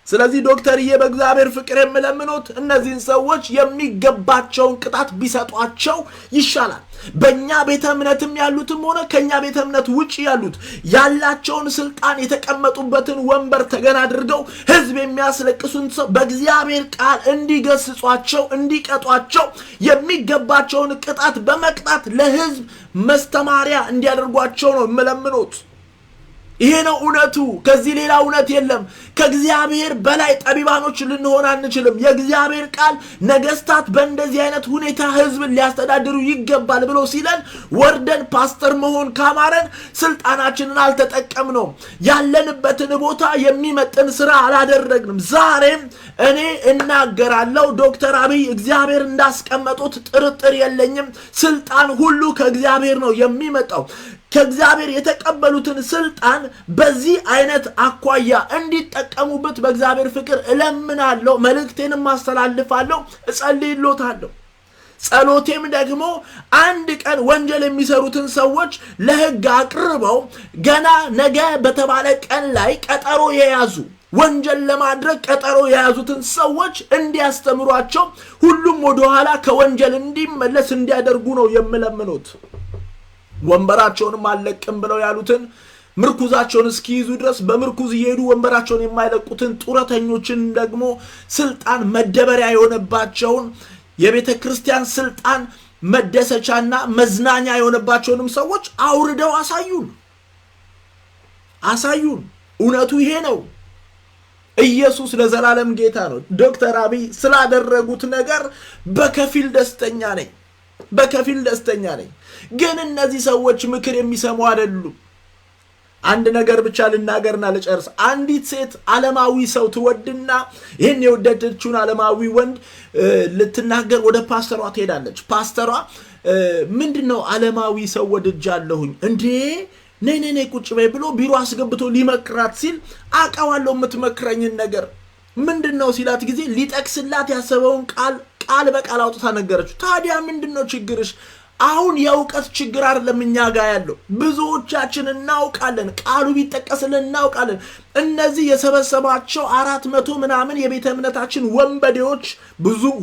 ስለዚህ ዶክተርዬ በእግዚአብሔር ፍቅር የምለምኖት እነዚህን ሰዎች የሚገባቸውን ቅጣት ቢሰጧቸው ይሻላል። በእኛ ቤተ እምነትም ያሉትም ሆነ ከእኛ ቤተ እምነት ውጭ ያሉት ያላቸውን ስልጣን የተቀመጡበትን ወንበር ተገን አድርገው ህዝብ የሚያስለቅሱን ሰው በእግዚአብሔር ቃል እንዲገስጿቸው እንዲቀጧቸው የሚገባቸውን ቅጣት በመቅጣት ለህዝብ መስተማሪያ እንዲያደርጓቸው ነው የምለምኖት። ይሄ ነው እውነቱ። ከዚህ ሌላ እውነት የለም። ከእግዚአብሔር በላይ ጠቢባኖች ልንሆን አንችልም። የእግዚአብሔር ቃል ነገስታት በእንደዚህ አይነት ሁኔታ ህዝብን ሊያስተዳድሩ ይገባል ብሎ ሲለን ወርደን ፓስተር መሆን ካማረን ስልጣናችንን አልተጠቀምነውም። ያለንበትን ቦታ የሚመጥን ስራ አላደረግንም። ዛሬም እኔ እናገራለሁ፣ ዶክተር አብይ እግዚአብሔር እንዳስቀመጡት ጥርጥር የለኝም። ስልጣን ሁሉ ከእግዚአብሔር ነው የሚመጣው። ከእግዚአብሔር የተቀበሉትን ስልጣን በዚህ አይነት አኳያ እንዲጠቀሙበት በእግዚአብሔር ፍቅር እለምናለሁ። መልእክቴንም አስተላልፋለሁ፣ እጸልይሎታለሁ። ጸሎቴም ደግሞ አንድ ቀን ወንጀል የሚሰሩትን ሰዎች ለህግ አቅርበው ገና ነገ በተባለ ቀን ላይ ቀጠሮ የያዙ ወንጀል ለማድረግ ቀጠሮ የያዙትን ሰዎች እንዲያስተምሯቸው ሁሉም ወደ ኋላ ከወንጀል እንዲመለስ እንዲያደርጉ ነው የምለምኑት። ወንበራቸውንም አለቅም ብለው ያሉትን ምርኩዛቸውን እስኪይዙ ድረስ በምርኩዝ እየሄዱ ወንበራቸውን የማይለቁትን ጡረተኞችን ደግሞ ስልጣን መደበሪያ የሆነባቸውን የቤተ ክርስቲያን ስልጣን መደሰቻና መዝናኛ የሆነባቸውንም ሰዎች አውርደው አሳዩን። እውነቱ ይሄ ነው። ኢየሱስ ለዘላለም ጌታ ነው። ዶክተር አብይ ስላደረጉት ነገር በከፊል ደስተኛ ነኝ። ግን እነዚህ ሰዎች ምክር የሚሰሙ አይደሉም። አንድ ነገር ብቻ ልናገርና ልጨርስ። አንዲት ሴት ዓለማዊ ሰው ትወድና ይህን የወደደችውን ዓለማዊ ወንድ ልትናገር ወደ ፓስተሯ ትሄዳለች። ፓስተሯ ምንድነው ዓለማዊ ሰው ወድጃለሁኝ እንዴ ነይ ቁጭ በይ ብሎ ቢሮ አስገብቶ ሊመክራት ሲል አቃዋለው የምትመክረኝን ነገር ምንድነው ሲላት ጊዜ ሊጠቅስላት ያሰበውን ቃል በቃል አውጥታ ነገረችው። ታዲያ ምንድነው ችግርሽ? አሁን የእውቀት ችግር አይደለም እኛ ጋር ያለው። ብዙዎቻችን እናውቃለን፣ ቃሉ ቢጠቀስልን እናውቃለን። እነዚህ የሰበሰባቸው 400 ምናምን የቤተ እምነታችን ወንበዴዎች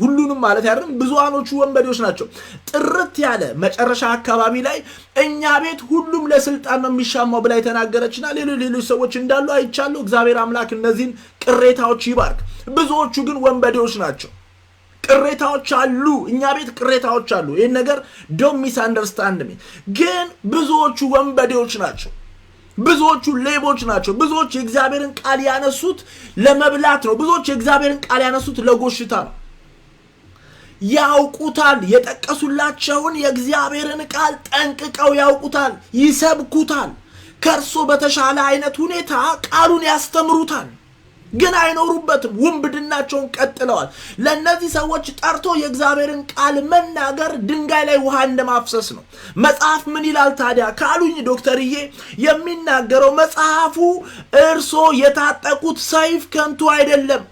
ሁሉንም ማለት አይደለም ብዙሃኖቹ ወንበዴዎች ናቸው። ጥርት ያለ መጨረሻ አካባቢ ላይ እኛ ቤት ሁሉም ለስልጣን ነው የሚሻማው ብላ የተናገረችና ሌሎች ሰዎች እንዳሉ አይቻለሁ። እግዚአብሔር አምላክ እነዚህን ቅሬታዎች ይባርክ። ብዙዎቹ ግን ወንበዴዎች ናቸው። ቅሬታዎች አሉ፣ እኛ ቤት ቅሬታዎች አሉ። ይሄን ነገር ዶንት ሚስ አንደርስታንድ ሚ። ግን ብዙዎቹ ወንበዴዎች ናቸው፣ ብዙዎቹ ሌቦች ናቸው። ብዙዎች የእግዚአብሔርን ቃል ያነሱት ለመብላት ነው። ብዙዎች የእግዚአብሔርን ቃል ያነሱት ለጎሽታ ነው። ያውቁታል፣ የጠቀሱላቸውን የእግዚአብሔርን ቃል ጠንቅቀው ያውቁታል፣ ይሰብኩታል። ከእርሱ በተሻለ አይነት ሁኔታ ቃሉን ያስተምሩታል፣ ግን አይኖሩበትም። ውንብድናቸውን ቀጥለዋል። ለነዚህ ሰዎች ጠርቶ የእግዚአብሔርን ቃል መናገር ድንጋይ ላይ ውሃ እንደማፍሰስ ነው። መጽሐፍ ምን ይላል ታዲያ ካሉኝ ዶክተርዬ የሚናገረው መጽሐፉ እርሶ የታጠቁት ሰይፍ ከንቱ አይደለም።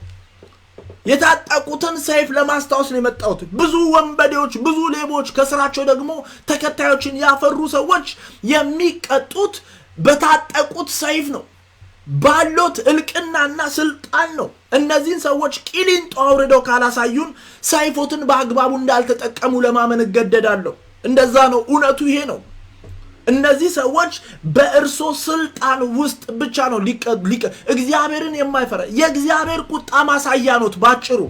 የታጠቁትን ሰይፍ ለማስታወስ ነው የመጣሁት። ብዙ ወንበዴዎች፣ ብዙ ሌቦች፣ ከስራቸው ደግሞ ተከታዮችን ያፈሩ ሰዎች የሚቀጡት በታጠቁት ሰይፍ ነው፣ ባሎት እልቅናና ስልጣን ነው። እነዚህን ሰዎች ቂሊንጦ አውርደው ካላሳዩን ሰይፎትን በአግባቡ እንዳልተጠቀሙ ለማመን እገደዳለሁ። እንደዛ ነው፣ እውነቱ ይሄ ነው። እነዚህ ሰዎች በእርሶ ስልጣን ውስጥ ብቻ ነው እግዚአብሔርን የማይፈራ የእግዚአብሔር ቁጣ ማሳያ ነው። ባጭሩ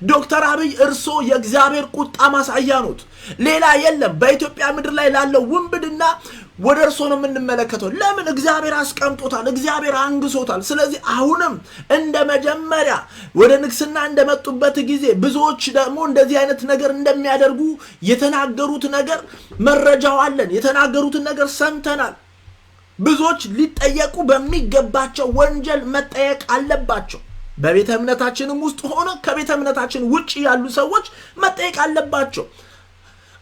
ዶክተር አብይ እርሶ የእግዚአብሔር ቁጣ ማሳያ ነው፣ ሌላ የለም። በኢትዮጵያ ምድር ላይ ላለው ውንብድና ወደ እርሶ ነው የምንመለከተው። ለምን? እግዚአብሔር አስቀምጦታል፣ እግዚአብሔር አንግሶታል። ስለዚህ አሁንም እንደ መጀመሪያ ወደ ንግስና እንደመጡበት ጊዜ ብዙዎች ደግሞ እንደዚህ አይነት ነገር እንደሚያደርጉ የተናገሩት ነገር መረጃው አለን፣ የተናገሩትን ነገር ሰምተናል። ብዙዎች ሊጠየቁ በሚገባቸው ወንጀል መጠየቅ አለባቸው። በቤተ እምነታችንም ውስጥ ሆነ ከቤተ እምነታችን ውጪ ያሉ ሰዎች መጠየቅ አለባቸው።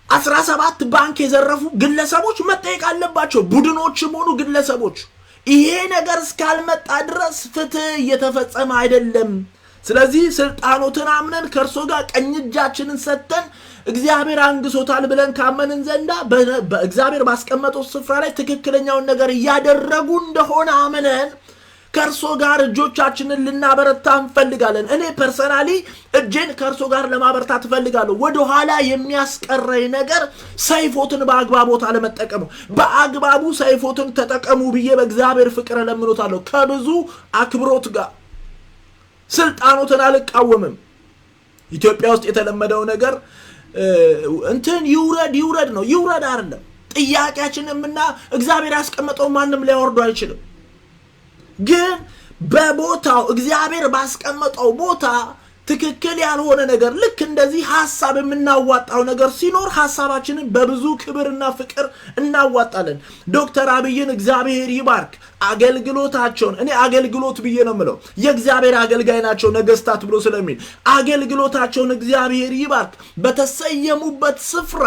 17 ባንክ የዘረፉ ግለሰቦች መጠየቅ አለባቸው፣ ቡድኖችም ሆኑ ግለሰቦች። ይሄ ነገር እስካልመጣ ድረስ ፍትህ እየተፈጸመ አይደለም። ስለዚህ ስልጣኖትን አምነን ከእርሶ ጋር ቀኝ እጃችንን ሰጥተን እግዚአብሔር አንግሶታል ብለን ካመንን ዘንዳ በእግዚአብሔር ባስቀመጠው ስፍራ ላይ ትክክለኛውን ነገር እያደረጉ እንደሆነ አምነን ከእርሱ ጋር እጆቻችንን ልናበረታ እንፈልጋለን። እኔ ፐርሰናሊ እጄን ከእርሱ ጋር ለማበረታት እፈልጋለሁ። ወደ ኋላ የሚያስቀረኝ ነገር ሰይፎትን በአግባቦት አለመጠቀም። በአግባቡ ሰይፎትን ተጠቀሙ ብዬ በእግዚአብሔር ፍቅር እለምኖታለሁ። ከብዙ አክብሮት ጋር ስልጣኖትን አልቃወምም። ኢትዮጵያ ውስጥ የተለመደው ነገር እንትን ይውረድ ነው። ይውረድ አይደለም ጥያቄያችንምና እግዚአብሔር ያስቀመጠው ማንም ሊያወርዱ አይችልም። ግን በቦታው እግዚአብሔር ባስቀመጠው ቦታ ትክክል ያልሆነ ነገር ልክ እንደዚህ ሐሳብ የምናዋጣው ነገር ሲኖር ሐሳባችንን በብዙ ክብርና ፍቅር እናዋጣለን። ዶክተር አብይን እግዚአብሔር ይባርክ። አገልግሎታቸውን እኔ አገልግሎት ብዬ ነው የምለው፣ የእግዚአብሔር አገልጋይ ናቸው ነገስታት ብሎ ስለሚል አገልግሎታቸውን እግዚአብሔር ይባርክ። በተሰየሙበት ስፍራ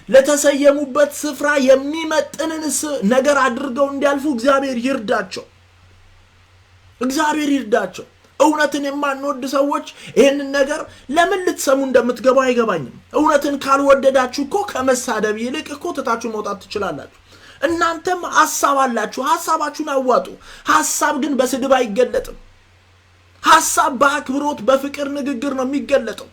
ለተሰየሙበት ስፍራ የሚመጥንን ነገር አድርገው እንዲያልፉ እግዚአብሔር ይርዳቸው። እግዚአብሔር ይርዳቸው። እውነትን የማንወድ ሰዎች ይህንን ነገር ለምን ልትሰሙ እንደምትገቡ አይገባኝም። እውነትን ካልወደዳችሁ እኮ ከመሳደብ ይልቅ እኮ ትታችሁ መውጣት ትችላላችሁ። እናንተም ሐሳብ አላችሁ፣ ሐሳባችሁን አዋጡ። ሐሳብ ግን በስድብ አይገለጥም። ሐሳብ በአክብሮት በፍቅር ንግግር ነው የሚገለጠው።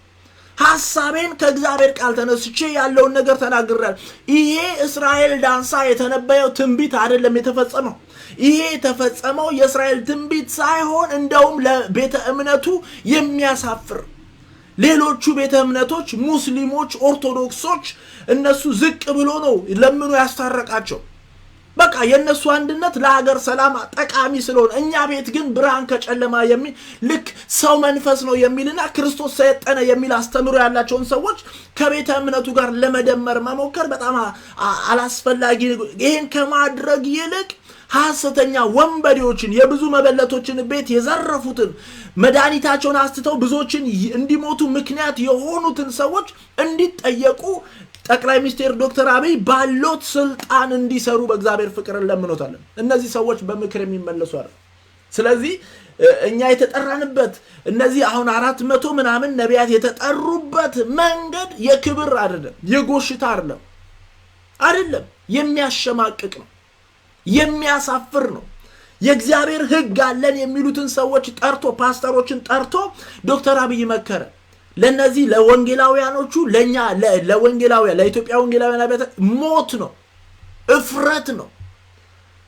ሐሳቤን ከእግዚአብሔር ቃል ተነስቼ ያለውን ነገር ተናግሬያለሁ። ይሄ እስራኤል ዳንሳ የተነበየው ትንቢት አይደለም የተፈጸመው። ይሄ የተፈጸመው የእስራኤል ትንቢት ሳይሆን እንደውም ለቤተ እምነቱ የሚያሳፍር ሌሎቹ ቤተ እምነቶች ሙስሊሞች፣ ኦርቶዶክሶች እነሱ ዝቅ ብሎ ነው ለምኑ ያስታረቃቸው። በቃ የነሱ አንድነት ለሀገር ሰላም ጠቃሚ ስለሆነ እኛ ቤት ግን ብርሃን ከጨለማ የሚል ልክ ሰው መንፈስ ነው የሚልና ክርስቶስ ሰይጣን የሚል አስተምሮ ያላቸውን ሰዎች ከቤተ እምነቱ ጋር ለመደመር መሞከር በጣም አላስፈላጊ። ይሄን ከማድረግ ይልቅ ሐሰተኛ ወንበዴዎችን የብዙ መበለቶችን ቤት የዘረፉትን መድኃኒታቸውን አስተው ብዙዎችን እንዲሞቱ ምክንያት የሆኑትን ሰዎች እንዲጠየቁ ጠቅላይ ሚኒስትር ዶክተር አብይ ባሎት ስልጣን እንዲሰሩ በእግዚአብሔር ፍቅር ለምኖታለን። እነዚህ ሰዎች በምክር የሚመለሱ አይደል። ስለዚህ እኛ የተጠራንበት እነዚህ አሁን 400 ምናምን ነቢያት የተጠሩበት መንገድ የክብር አይደለም፣ የጎሽታ አይደለም፣ የሚያሸማቅቅ ነው፣ የሚያሳፍር ነው። የእግዚአብሔር ሕግ አለን የሚሉትን ሰዎች ጠርቶ ፓስተሮችን ጠርቶ ዶክተር አብይ መከረ። ለነዚህ ለወንጌላውያኖቹ ለኛ ለወንጌላውያን ለኢትዮጵያ ወንጌላውያን አብያተ ሞት ነው፣ እፍረት ነው።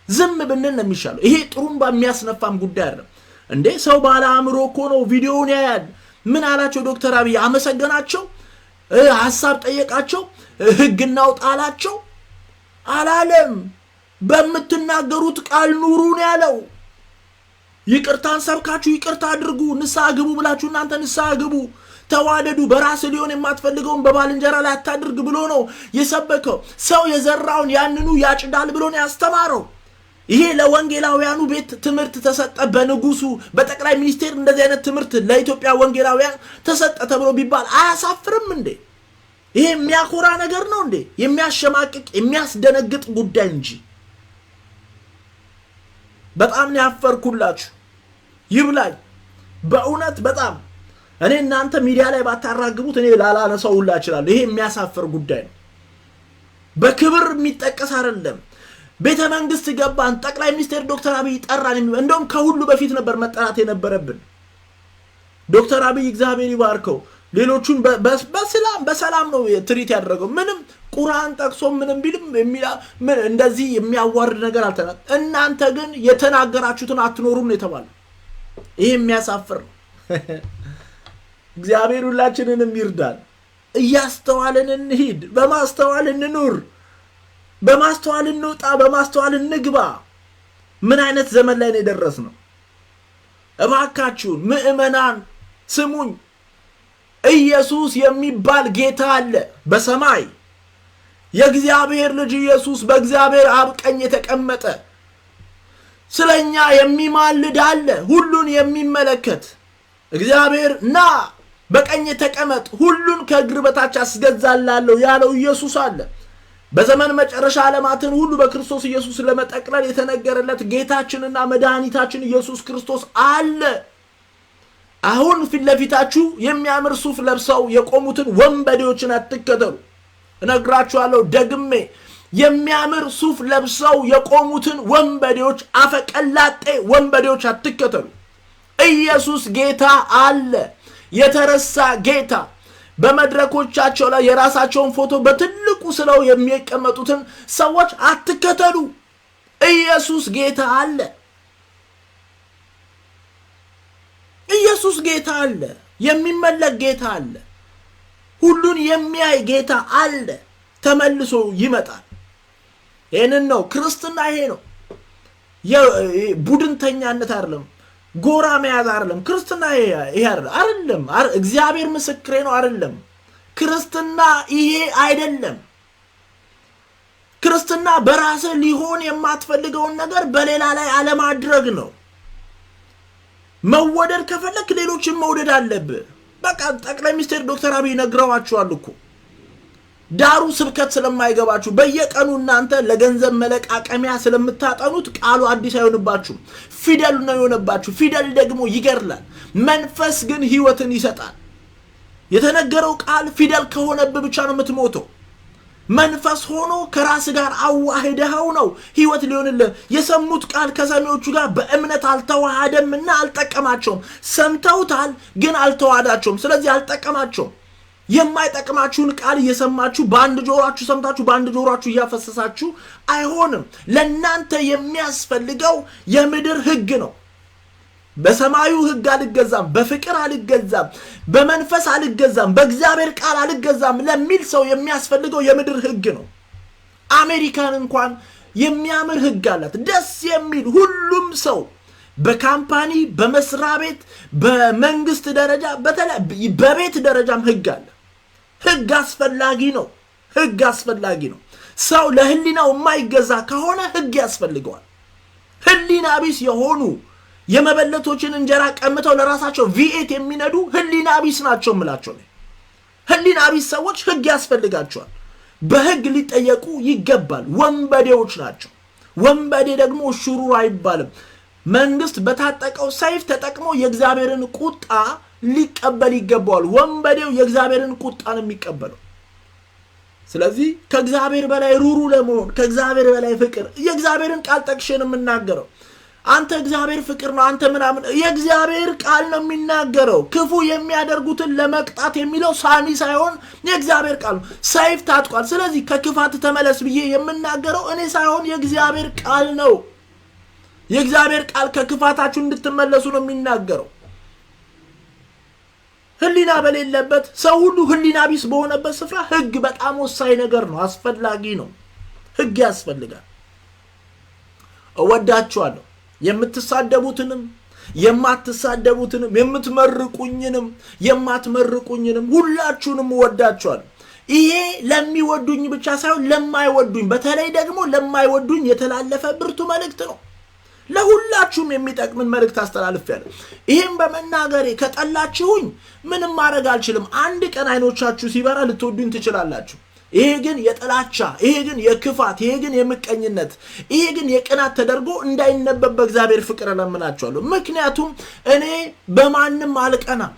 ዝም ብንል ነው የሚሻለው። ይሄ ጥሩምባ የሚያስነፋም ጉዳይ አይደለም እንዴ። ሰው ባለ አእምሮ እኮ ነው ቪዲዮውን ያያል። ምን አላቸው ዶክተር አብይ? አመሰገናቸው፣ ሐሳብ ጠየቃቸው፣ ሕግ እናውጣላቸው አላለም። በምትናገሩት ቃል ኑሩ ነው ያለው። ይቅርታን ሰብካችሁ ይቅርታ አድርጉ፣ ንስሐ ግቡ ብላችሁ እናንተ ንስሐ ግቡ፣ ተዋደዱ፣ በራስ ሊሆን የማትፈልገውን በባልንጀራ ላይ አታድርግ ብሎ ነው የሰበከው። ሰው የዘራውን ያንኑ ያጭዳል ብሎ ነው ያስተማረው። ይሄ ለወንጌላውያኑ ቤት ትምህርት ተሰጠ። በንጉሱ በጠቅላይ ሚኒስቴር እንደዚህ አይነት ትምህርት ለኢትዮጵያ ወንጌላውያን ተሰጠ ተብሎ ቢባል አያሳፍርም እንዴ? ይሄ የሚያኮራ ነገር ነው እንዴ? የሚያሸማቅቅ የሚያስደነግጥ ጉዳይ እንጂ። በጣም ነው ያፈርኩላችሁ። ይብላኝ በእውነት በጣም እኔ እናንተ ሚዲያ ላይ ባታራግቡት እኔ ላላነሳው ሁላ እችላለሁ። ይሄ የሚያሳፍር ጉዳይ ነው። በክብር የሚጠቀስ አይደለም። ቤተ መንግስት ገባን፣ ጠቅላይ ሚኒስትር ዶክተር አብይ ጠራን። እንደውም ከሁሉ በፊት ነበር መጠራት የነበረብን። ዶክተር አብይ እግዚአብሔር ይባርከው ሌሎቹን በሰላም ነው ትሪት ያደረገው። ምንም ቁርአን ጠቅሶ ምንም ቢልም እንደዚህ የሚያዋርድ ነገር አልተናገረም። እናንተ ግን የተናገራችሁትን አትኖሩም ነው የተባለው። ይሄ የሚያሳፍር ነው። እግዚአብሔር ሁላችንንም ይርዳል። እያስተዋልን እንሂድ፣ በማስተዋል እንኑር፣ በማስተዋል እንውጣ፣ በማስተዋል እንግባ። ምን አይነት ዘመን ላይ ነው የደረስነው? እባካችሁን ምእመናን ስሙኝ። ኢየሱስ የሚባል ጌታ አለ በሰማይ። የእግዚአብሔር ልጅ ኢየሱስ በእግዚአብሔር አብ ቀኝ የተቀመጠ ስለኛ የሚማልድ አለ፣ ሁሉን የሚመለከት እግዚአብሔር ና በቀኝ ተቀመጥ ሁሉን ከእግር በታች አስገዛላለሁ ያለው ኢየሱስ አለ። በዘመን መጨረሻ ዓለማትን ሁሉ በክርስቶስ ኢየሱስ ለመጠቅለል የተነገረለት ጌታችንና መድኃኒታችን ኢየሱስ ክርስቶስ አለ። አሁን ፊት ለፊታችሁ የሚያምር ሱፍ ለብሰው የቆሙትን ወንበዴዎችን አትከተሉ። እነግራችኋለሁ ደግሜ፣ የሚያምር ሱፍ ለብሰው የቆሙትን ወንበዴዎች አፈቀላጤ ወንበዴዎች አትከተሉ። ኢየሱስ ጌታ አለ። የተረሳ ጌታ በመድረኮቻቸው ላይ የራሳቸውን ፎቶ በትልቁ ስለው የሚቀመጡትን ሰዎች አትከተሉ። ኢየሱስ ጌታ አለ። ኢየሱስ ጌታ አለ። የሚመለክ ጌታ አለ። ሁሉን የሚያይ ጌታ አለ። ተመልሶ ይመጣል። ይሄንን ነው ክርስትና። ይሄ ነው የቡድንተኛነት አይደለም፣ ጎራ መያዝ አይደለም። ክርስትና ይሄ አይደለም። እግዚአብሔር ምስክሬ ነው አይደለም። ክርስትና ይሄ አይደለም። ክርስትና በራስ ሊሆን የማትፈልገውን ነገር በሌላ ላይ አለማድረግ ነው። መወደድ ከፈለክ ሌሎችን መውደድ አለብህ። በቃ ጠቅላይ ሚኒስትር ዶክተር አብይ ነግረዋችኋል እኮ። ዳሩ ስብከት ስለማይገባችሁ በየቀኑ እናንተ ለገንዘብ መለቃቀሚያ ስለምታጠኑት ቃሉ አዲስ አይሆንባችሁም። ፊደል ነው የሆነባችሁ። ፊደል ደግሞ ይገድላል፣ መንፈስ ግን ሕይወትን ይሰጣል። የተነገረው ቃል ፊደል ከሆነብህ ብቻ ነው የምትሞተው። መንፈስ ሆኖ ከራስ ጋር አዋህደው ነው ሕይወት ሊሆንልህ። የሰሙት ቃል ከሰሚዎቹ ጋር በእምነት አልተዋሃደምና አልጠቀማቸውም። ሰምተውታል ግን አልተዋሃዳቸውም። ስለዚህ አልጠቀማቸውም። የማይጠቅማችሁን ቃል እየሰማችሁ በአንድ ጆሮአችሁ ሰምታችሁ በአንድ ጆሮአችሁ እያፈሰሳችሁ አይሆንም። ለእናንተ የሚያስፈልገው የምድር ሕግ ነው። በሰማዩ ሕግ አልገዛም፣ በፍቅር አልገዛም፣ በመንፈስ አልገዛም፣ በእግዚአብሔር ቃል አልገዛም ለሚል ሰው የሚያስፈልገው የምድር ሕግ ነው። አሜሪካን እንኳን የሚያምር ሕግ አላት፣ ደስ የሚል ሁሉም ሰው በካምፓኒ በመስሪያ ቤት በመንግስት ደረጃ በቤት ደረጃም ሕግ አለ። ሕግ አስፈላጊ ነው። ሕግ አስፈላጊ ነው። ሰው ለህሊናው የማይገዛ ከሆነ ሕግ ያስፈልገዋል። ህሊና ቢስ የሆኑ የመበለቶችን እንጀራ ቀምተው ለራሳቸው ቪኤት የሚነዱ ህሊና ቢስ ናቸው እምላቸው ነው። ህሊና ቢስ ሰዎች ሕግ ያስፈልጋቸዋል። በሕግ ሊጠየቁ ይገባል። ወንበዴዎች ናቸው። ወንበዴ ደግሞ ሽሩር አይባልም። መንግስት በታጠቀው ሰይፍ ተጠቅሞ የእግዚአብሔርን ቁጣ ሊቀበል ይገባዋል። ወንበዴው የእግዚአብሔርን ቁጣ ነው የሚቀበለው። ስለዚህ ከእግዚአብሔር በላይ ሩሩ ለመሆን ከእግዚአብሔር በላይ ፍቅር የእግዚአብሔርን ቃል ጠቅሼን የምናገረው አንተ እግዚአብሔር ፍቅር ነው አንተ ምናምን የእግዚአብሔር ቃል ነው የሚናገረው። ክፉ የሚያደርጉትን ለመቅጣት የሚለው ሳሚ ሳይሆን የእግዚአብሔር ቃል ነው። ሰይፍ ታጥቋል። ስለዚህ ከክፋት ተመለስ ብዬ የምናገረው እኔ ሳይሆን የእግዚአብሔር ቃል ነው። የእግዚአብሔር ቃል ከክፋታችሁ እንድትመለሱ ነው የሚናገረው። ህሊና በሌለበት ሰው ሁሉ ህሊና ቢስ በሆነበት ስፍራ ሕግ በጣም ወሳኝ ነገር ነው፣ አስፈላጊ ነው። ሕግ ያስፈልጋል። እወዳችኋለሁ። የምትሳደቡትንም የማትሳደቡትንም የምትመርቁኝንም የማትመርቁኝንም ሁላችሁንም እወዳችኋለሁ። ይሄ ለሚወዱኝ ብቻ ሳይሆን ለማይወዱኝ፣ በተለይ ደግሞ ለማይወዱኝ የተላለፈ ብርቱ መልእክት ነው። ለሁላችሁም የሚጠቅምን መልእክት አስተላልፌያለሁ። ይሄን በመናገሬ ከጠላችሁኝ ምንም ማድረግ አልችልም። አንድ ቀን አይኖቻችሁ ሲበራ ልትወዱኝ ትችላላችሁ። ይሄ ግን የጥላቻ፣ ይሄ ግን የክፋት፣ ይሄ ግን የምቀኝነት፣ ይሄ ግን የቅናት ተደርጎ እንዳይነበብ በእግዚአብሔር ፍቅር እለምናችኋለሁ። ምክንያቱም እኔ በማንም አልቀናም።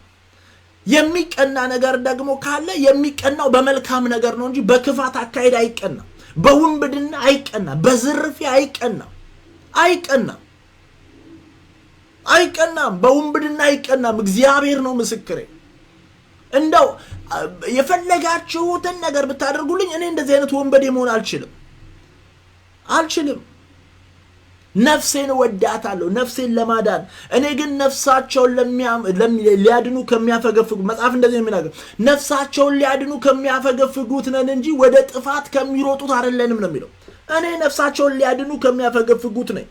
የሚቀና ነገር ደግሞ ካለ የሚቀናው በመልካም ነገር ነው እንጂ በክፋት አካሄድ አይቀናም፣ በውንብድና አይቀናም፣ በዝርፊያ አይቀናም። አይቀናም፣ በውንብድና አይቀናም። እግዚአብሔር ነው ምስክሬ። እንደው የፈለጋችሁትን ነገር ብታደርጉልኝ እኔ እንደዚህ አይነት ወንበዴ መሆን አልችልም። ነፍሴን ወዳታለሁ፣ ነፍሴን ለማዳን። እኔ ግን ነፍሳቸውን ሊያድኑ ከሚያፈገፍጉ መጽሐፍ እንደዚህ የሚናገር ነፍሳቸውን ሊያድኑ ከሚያፈገፍጉት ነን እንጂ ወደ ጥፋት ከሚሮጡት አይደለንም ነው የሚለው። እኔ ነፍሳቸውን ሊያድኑ ከሚያፈገፍጉት ነኝ።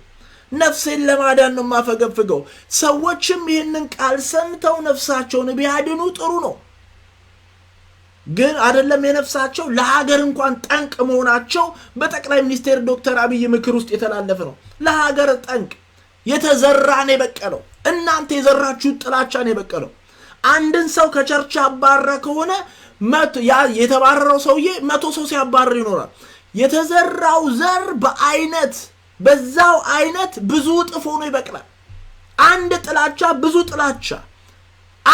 ነፍሴን ለማዳን ነው የማፈገፍገው። ሰዎችም ይህንን ቃል ሰምተው ነፍሳቸውን ቢያድኑ ጥሩ ነው። ግን አይደለም የነፍሳቸው ለሀገር እንኳን ጠንቅ መሆናቸው በጠቅላይ ሚኒስትር ዶክተር አብይ ምክር ውስጥ የተላለፈ ነው። ለሀገር ጠንቅ የተዘራ ነው የበቀለው። እናንተ የዘራችሁት ጥላቻ ነው የበቀለው። አንድን ሰው ከቸርች አባረረ ከሆነ የተባረረው ሰውዬ 100 ሰው ሲያባረር ይኖራል። የተዘራው ዘር በአይነት በዛው አይነት ብዙ እጥፍ ሆኖ ይበቅላል። አንድ ጥላቻ ብዙ ጥላቻ፣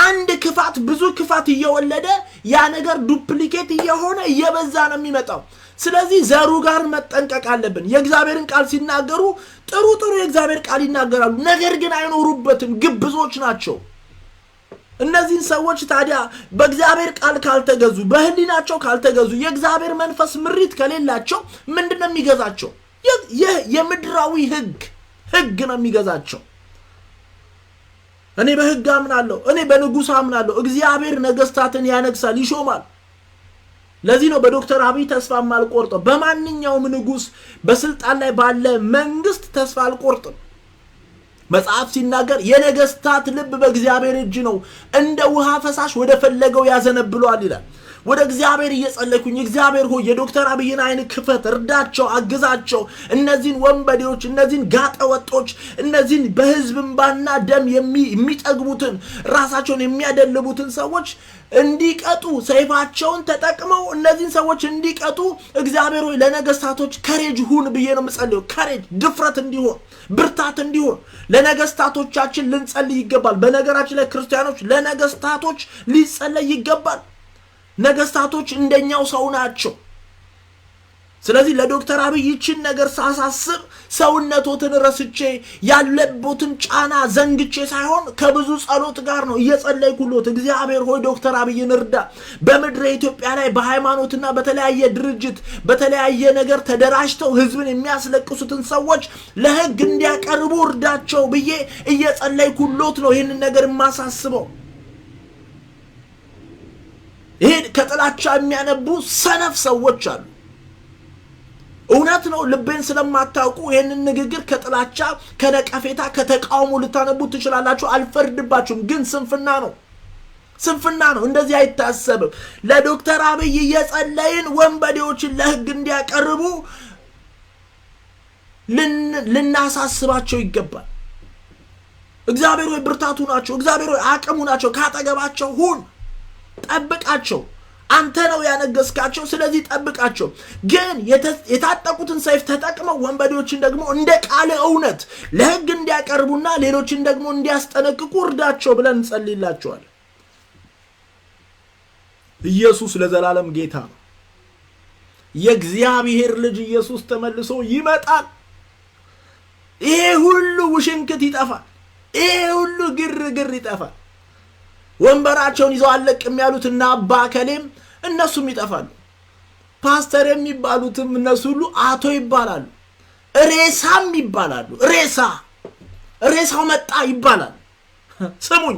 አንድ ክፋት ብዙ ክፋት እየወለደ ያ ነገር ዱፕሊኬት እየሆነ እየበዛ ነው የሚመጣው። ስለዚህ ዘሩ ጋር መጠንቀቅ አለብን። የእግዚአብሔርን ቃል ሲናገሩ ጥሩ የእግዚአብሔር ቃል ይናገራሉ፣ ነገር ግን አይኖሩበትም፣ ግብዞች ናቸው። እነዚህን ሰዎች ታዲያ በእግዚአብሔር ቃል ካልተገዙ፣ በህሊናቸው ካልተገዙ፣ የእግዚአብሔር መንፈስ ምሪት ከሌላቸው ምንድነው የሚገዛቸው? የምድራዊ ህግ ነው የሚገዛቸው። እኔ በህግ አምናለሁ፣ እኔ በንጉስ አምናለሁ። እግዚአብሔር ነገስታትን ያነግሳል፣ ይሾማል። ለዚህ ነው በዶክተር አብይ ተስፋ አልቆርጥም። በማንኛውም ንጉስ በስልጣን ላይ ባለ መንግስት ተስፋ አልቆርጥም። መጽሐፍ ሲናገር የነገስታት ልብ በእግዚአብሔር እጅ ነው፣ እንደ ውሃ ፈሳሽ ወደ ፈለገው ያዘነብሏል ይላል። ወደ እግዚአብሔር እየጸለይኩኝ እግዚአብሔር ሆይ የዶክተር አብይን አይን ክፈት፣ እርዳቸው፣ አግዛቸው። እነዚህን ወንበዴዎች፣ እነዚህን ጋጠወጦች፣ እነዚህን በህዝብ እንባና ደም የሚጠግቡትን ራሳቸውን የሚያደልቡትን ሰዎች እንዲቀጡ፣ ሰይፋቸውን ተጠቅመው እነዚህን ሰዎች እንዲቀጡ እግዚአብሔር ሆይ ለነገስታቶች ከሬጅ ሁን ብዬ ነው የምጸልየው። ከሬጅ ድፍረት እንዲሆን፣ ብርታት እንዲሆን ለነገስታቶቻችን ልንጸልይ ይገባል። በነገራችን ላይ ክርስቲያኖች ለነገስታቶች ሊጸለይ ይገባል። ነገስታቶች እንደኛው ሰው ናቸው። ስለዚህ ለዶክተር አብይ ይችን ነገር ሳሳስብ ሰውነቶትን ረስቼ ያለቦትን ጫና ዘንግቼ ሳይሆን ከብዙ ጸሎት ጋር ነው እየጸለይኩሎት። እግዚአብሔር ሆይ ዶክተር አብይን እርዳ። በምድረ ኢትዮጵያ ላይ በሃይማኖትና በተለያየ ድርጅት በተለያየ ነገር ተደራጅተው ህዝብን የሚያስለቅሱትን ሰዎች ለህግ እንዲያቀርቡ እርዳቸው ብዬ እየጸለይኩሎት ነው ይህንን ነገር የማሳስበው። ይሄ ከጥላቻ የሚያነቡ ሰነፍ ሰዎች አሉ። እውነት ነው፣ ልቤን ስለማታውቁ ይሄንን ንግግር ከጥላቻ ከነቀፌታ ከተቃውሞ ልታነቡ ትችላላችሁ። አልፈርድባችሁም፣ ግን ስንፍና ነው። እንደዚህ አይታሰብም። ለዶክተር አብይ የጸለይን ወንበዴዎችን ለህግ እንዲያቀርቡ ልናሳስባቸው ይገባል። እግዚአብሔር ሆይ ብርታቱ ናቸው፣ እግዚአብሔር ሆይ አቅሙ ናቸው። ካጠገባቸው ሁን፣ ጠብቃቸው። አንተ ነው ያነገስካቸው፣ ስለዚህ ጠብቃቸው። ግን የታጠቁትን ሰይፍ ተጠቅመው ወንበዴዎችን ደግሞ እንደ ቃል እውነት ለህግ እንዲያቀርቡና ሌሎችን ደግሞ እንዲያስጠነቅቁ እርዳቸው ብለን እንጸልይላቸዋለን። ኢየሱስ ለዘላለም ጌታ ነው። የእግዚአብሔር ልጅ ኢየሱስ ተመልሶ ይመጣል። ይሄ ሁሉ ውሽንክት ይጠፋል። ይሄ ሁሉ ግርግር ይጠፋል። ወንበራቸውን ይዘው አለቅም ያሉትና አባ ከሌም እነሱም ይጠፋሉ። ፓስተር የሚባሉትም እነሱ ሁሉ አቶ ይባላሉ። ሬሳም ይባላሉ። ሬሳው መጣ ይባላል። ስሙኝ፣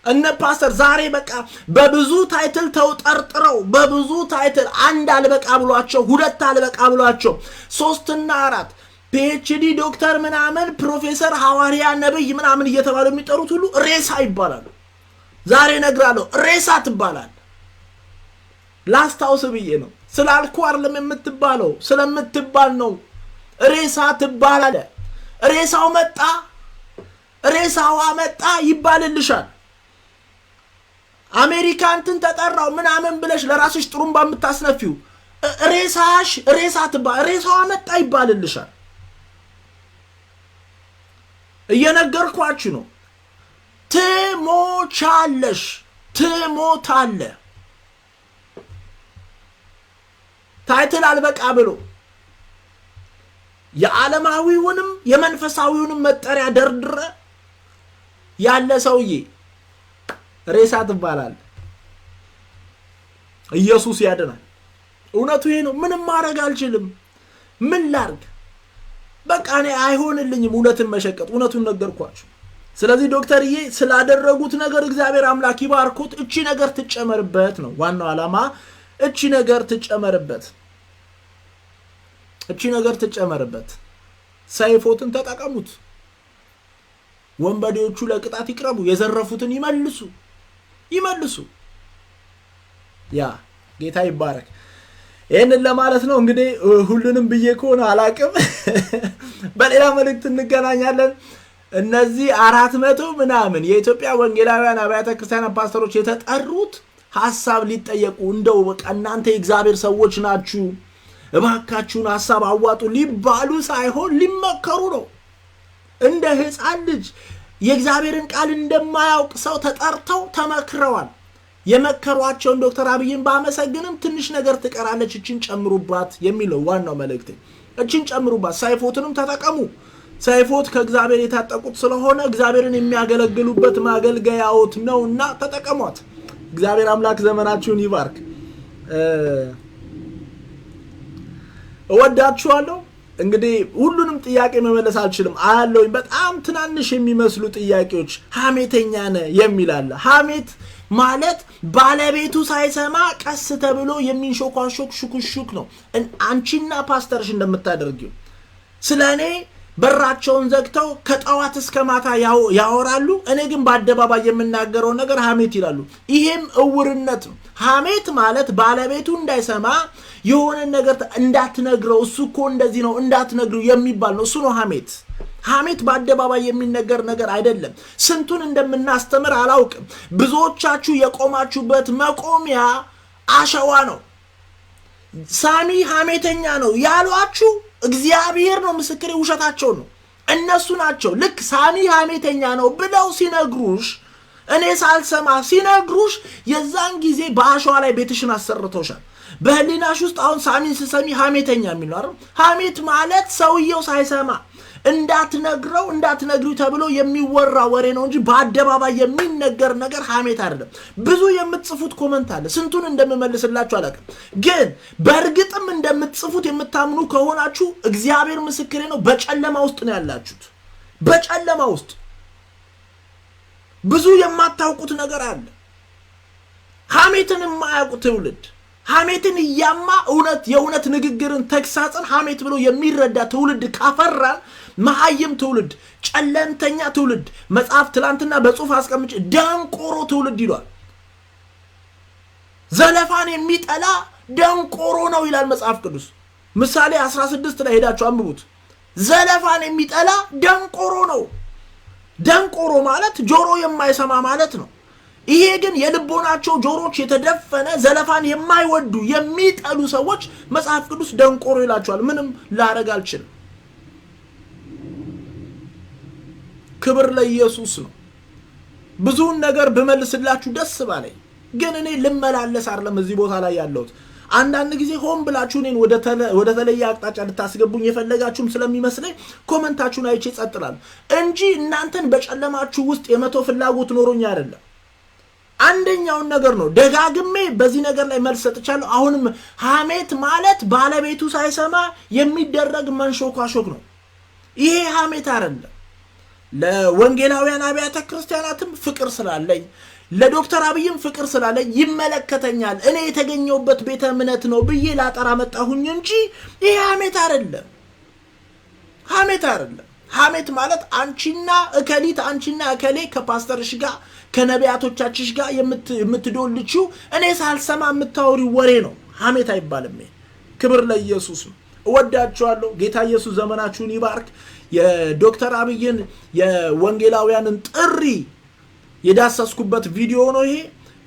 እነ ፓስተር ዛሬ በቃ በብዙ ታይትል ተውጠርጥረው በብዙ ታይትል አንድ አልበቃ ብሏቸው፣ ሁለት አልበቃ ብሏቸው 3 እና 4 ፒኤችዲ ዶክተር ምናምን ፕሮፌሰር ሐዋርያ ነብይ ምናምን እየተባሉ የሚጠሩት ሁሉ ሬሳ ይባላሉ። ዛሬ ነግራለሁ፣ ሬሳ ትባላል። ላስታውስ ብዬ ነው። ስላልኩ አይደለም የምትባለው፣ ስለምትባል ነው። ሬሳ ትባላለ። ሬሳው መጣ፣ ሬሳዋ መጣ ይባልልሻል። አሜሪካንትን ተጠራው ምናምን ብለሽ ለራስሽ ጥሩምባ የምታስነፊው ሬሳ ትባል፣ ሬሳዋ መጣ ይባልልሻል። እየነገርኳችሁ ነው። ትሞቻለሽ፣ ትሞታለ። ታይትል አልበቃ ብሎ የዓለማዊውንም የመንፈሳዊውንም መጠሪያ ደርድረ ያለ ሰውዬ ሬሳ ትባላል። ኢየሱስ ያድናል። እውነቱ ይሄ ነው። ምንም ማድረግ አልችልም። ምን ላርግ? በቃ እኔ አይሆንልኝም እውነትን መሸቀጥ። እውነቱን ነገርኳችሁ። ስለዚህ ዶክተርዬ ስላደረጉት ነገር እግዚአብሔር አምላክ ይባርኩት። እቺ ነገር ትጨመርበት ነው ዋናው ዓላማ። እቺ ነገር ትጨመርበት፣ እቺ ነገር ትጨመርበት። ሰይፎትን ተጠቀሙት። ወንበዴዎቹ ለቅጣት ይቅረቡ፣ የዘረፉትን ይመልሱ። ያ ጌታ ይባረክ። ይሄንን ለማለት ነው። እንግዲህ ሁሉንም ብዬ ከሆነ አላቅም። በሌላ መልእክት እንገናኛለን። እነዚህ 400 ምናምን የኢትዮጵያ ወንጌላውያን አብያተ ክርስቲያናት ፓስተሮች የተጠሩት ሐሳብ ሊጠየቁ እንደው በቃ እናንተ የእግዚአብሔር ሰዎች ናችሁ እባካችሁን ሐሳብ አዋጡ ሊባሉ ሳይሆን ሊመከሩ ነው። እንደ ሕፃን ልጅ የእግዚአብሔርን ቃል እንደማያውቅ ሰው ተጠርተው ተመክረዋል። የመከሯቸውን ዶክተር አብይን ባመሰግንም ትንሽ ነገር ትቀራለች፣ እችን ጨምሩባት የሚለው ዋናው መልእክት። እችን ጨምሩባት፣ ሰይፎትንም ተጠቀሙ። ሰይፎት ከእግዚአብሔር የታጠቁት ስለሆነ እግዚአብሔርን የሚያገለግሉበት ማገልገያዎት ነውና ተጠቀሟት። እግዚአብሔር አምላክ ዘመናችሁን ይባርክ። እወዳችኋለሁ። እንግዲህ ሁሉንም ጥያቄ መመለስ አልችልም አያለሁኝ። በጣም ትናንሽ የሚመስሉ ጥያቄዎች ሐሜተኛ ነህ የሚል አለ። ሐሜት ማለት ባለቤቱ ሳይሰማ ቀስ ተብሎ የሚንሾካሾክ ሹክሹክ ነው። አንቺና ፓስተርሽ እንደምታደርጊው ስለኔ በራቸውን ዘግተው ከጠዋት እስከ ማታ ያወራሉ። እኔ ግን በአደባባይ የምናገረው ነገር ሐሜት ይላሉ። ይሄም እውርነት ነው። ሐሜት ማለት ባለቤቱ እንዳይሰማ የሆነ ነገር እንዳትነግረው፣ እሱ እኮ እንደዚህ ነው እንዳትነግረው የሚባል ነው። እሱ ነው ሐሜት። ሐሜት በአደባባይ የሚነገር ነገር አይደለም። ስንቱን እንደምናስተምር አላውቅም። ብዙዎቻችሁ የቆማችሁበት መቆሚያ አሸዋ ነው። ሳሚ ሐሜተኛ ነው ያሏችሁ እግዚአብሔር ነው ምስክሬ፣ ውሸታቸው ነው። እነሱ ናቸው ልክ ሳሚ ሐሜተኛ ነው ብለው ሲነግሩሽ፣ እኔ ሳልሰማ ሲነግሩሽ፣ የዛን ጊዜ በአሸዋ ላይ ቤትሽን አሰርተውሻል። በህሊናሽ ውስጥ አሁን ሳሚን ስሰሚ ሐሜተኛ የሚለው አይደል? ሐሜት ማለት ሰውየው ሳይሰማ እንዳትነግሪው ተብሎ የሚወራ ወሬ ነው እንጂ በአደባባይ የሚነገር ነገር ሐሜት አይደለም። ብዙ የምትጽፉት ኮመንት አለ፣ ስንቱን እንደምመልስላችሁ አላውቅም። ግን በእርግጥም እንደምትጽፉት የምታምኑ ከሆናችሁ እግዚአብሔር ምስክሬ ነው፣ በጨለማ ውስጥ ነው ያላችሁት። በጨለማ ውስጥ ብዙ የማታውቁት ነገር አለ። ሐሜትን የማያውቁ ትውልድ፣ ሐሜትን እያማ የእውነት ንግግርን ተግሳጽን ሐሜት ብሎ የሚረዳ ትውልድ ካፈራን መሐይም ትውልድ፣ ጨለምተኛ ትውልድ፣ መጽሐፍ ትላንትና በጽሁፍ አስቀምጬ ደንቆሮ ትውልድ ይሏል። ዘለፋን የሚጠላ ደንቆሮ ነው ይላል መጽሐፍ ቅዱስ። ምሳሌ 16 ላይ ሄዳችሁ አንብቡት። ዘለፋን የሚጠላ ደንቆሮ ነው። ደንቆሮ ማለት ጆሮ የማይሰማ ማለት ነው። ይሄ ግን የልቦናቸው ጆሮች የተደፈነ ዘለፋን የማይወዱ የሚጠሉ ሰዎች መጽሐፍ ቅዱስ ደንቆሮ ይላቸዋል። ምንም ላረግ አልችልም። ክብር ለኢየሱስ ነው። ብዙውን ነገር በመልስላችሁ ደስ ባለኝ፣ ግን እኔ ልመላለስ አይደለም እዚህ ቦታ ላይ ያለሁት። አንዳንድ ጊዜ ሆን ብላችሁ እኔን ወደ ተለየ አቅጣጫ ልታስገቡኝ የፈለጋችሁም ስለሚመስለኝ ኮመንታችሁን አይቼ ጸጥላለሁ እንጂ እናንተን በጨለማችሁ ውስጥ የመቶ ፍላጎት ኖሮኝ አይደለም። አንደኛውን ነገር ነው ደጋግሜ በዚህ ነገር ላይ መልስ ሰጥቻለሁ። አሁንም ሐሜት ማለት ባለቤቱ ሳይሰማ የሚደረግ መንሾካሾክ ነው። ይሄ ሐሜት አይደለም። ለወንጌላውያን አብያተ ክርስቲያናትም ፍቅር ስላለኝ፣ ለዶክተር አብይም ፍቅር ስላለኝ ይመለከተኛል። እኔ የተገኘውበት ቤተ እምነት ነው ብዬ ላጠራ መጣሁኝ እንጂ ይሄ ሐሜት አይደለም። ሐሜት አይደለም። ሐሜት ማለት አንቺና እከሌ ከፓስተርሽ ጋር ከነቢያቶቻችሽ ጋር የምትዶልችው እኔ ሳልሰማ የምታወሪ ወሬ ነው። ሐሜት አይባልም። ክብር ለኢየሱስ ነው። እወዳችኋለሁ። ጌታ ኢየሱስ ዘመናችሁን ይባርክ። የዶክተር አብይን የወንጌላውያንን ጥሪ የዳሰስኩበት ቪዲዮ ነው ይሄ።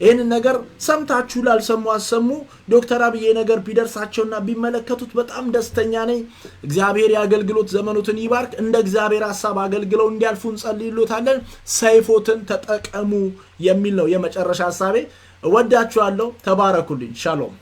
ይህንን ነገር ሰምታችሁ ላልሰሙ አሰሙ። ዶክተር አብይ ነገር ቢደርሳቸውና ቢመለከቱት በጣም ደስተኛ ነኝ። እግዚአብሔር የአገልግሎት ዘመኑትን ይባርክ። እንደ እግዚአብሔር ሐሳብ አገልግለው እንዲያልፉ እንጸልይሎታለን። ሰይፎትን ተጠቀሙ የሚል ነው የመጨረሻ ሐሳቤ። እወዳችኋለሁ። ተባረኩልኝ። ሻሎም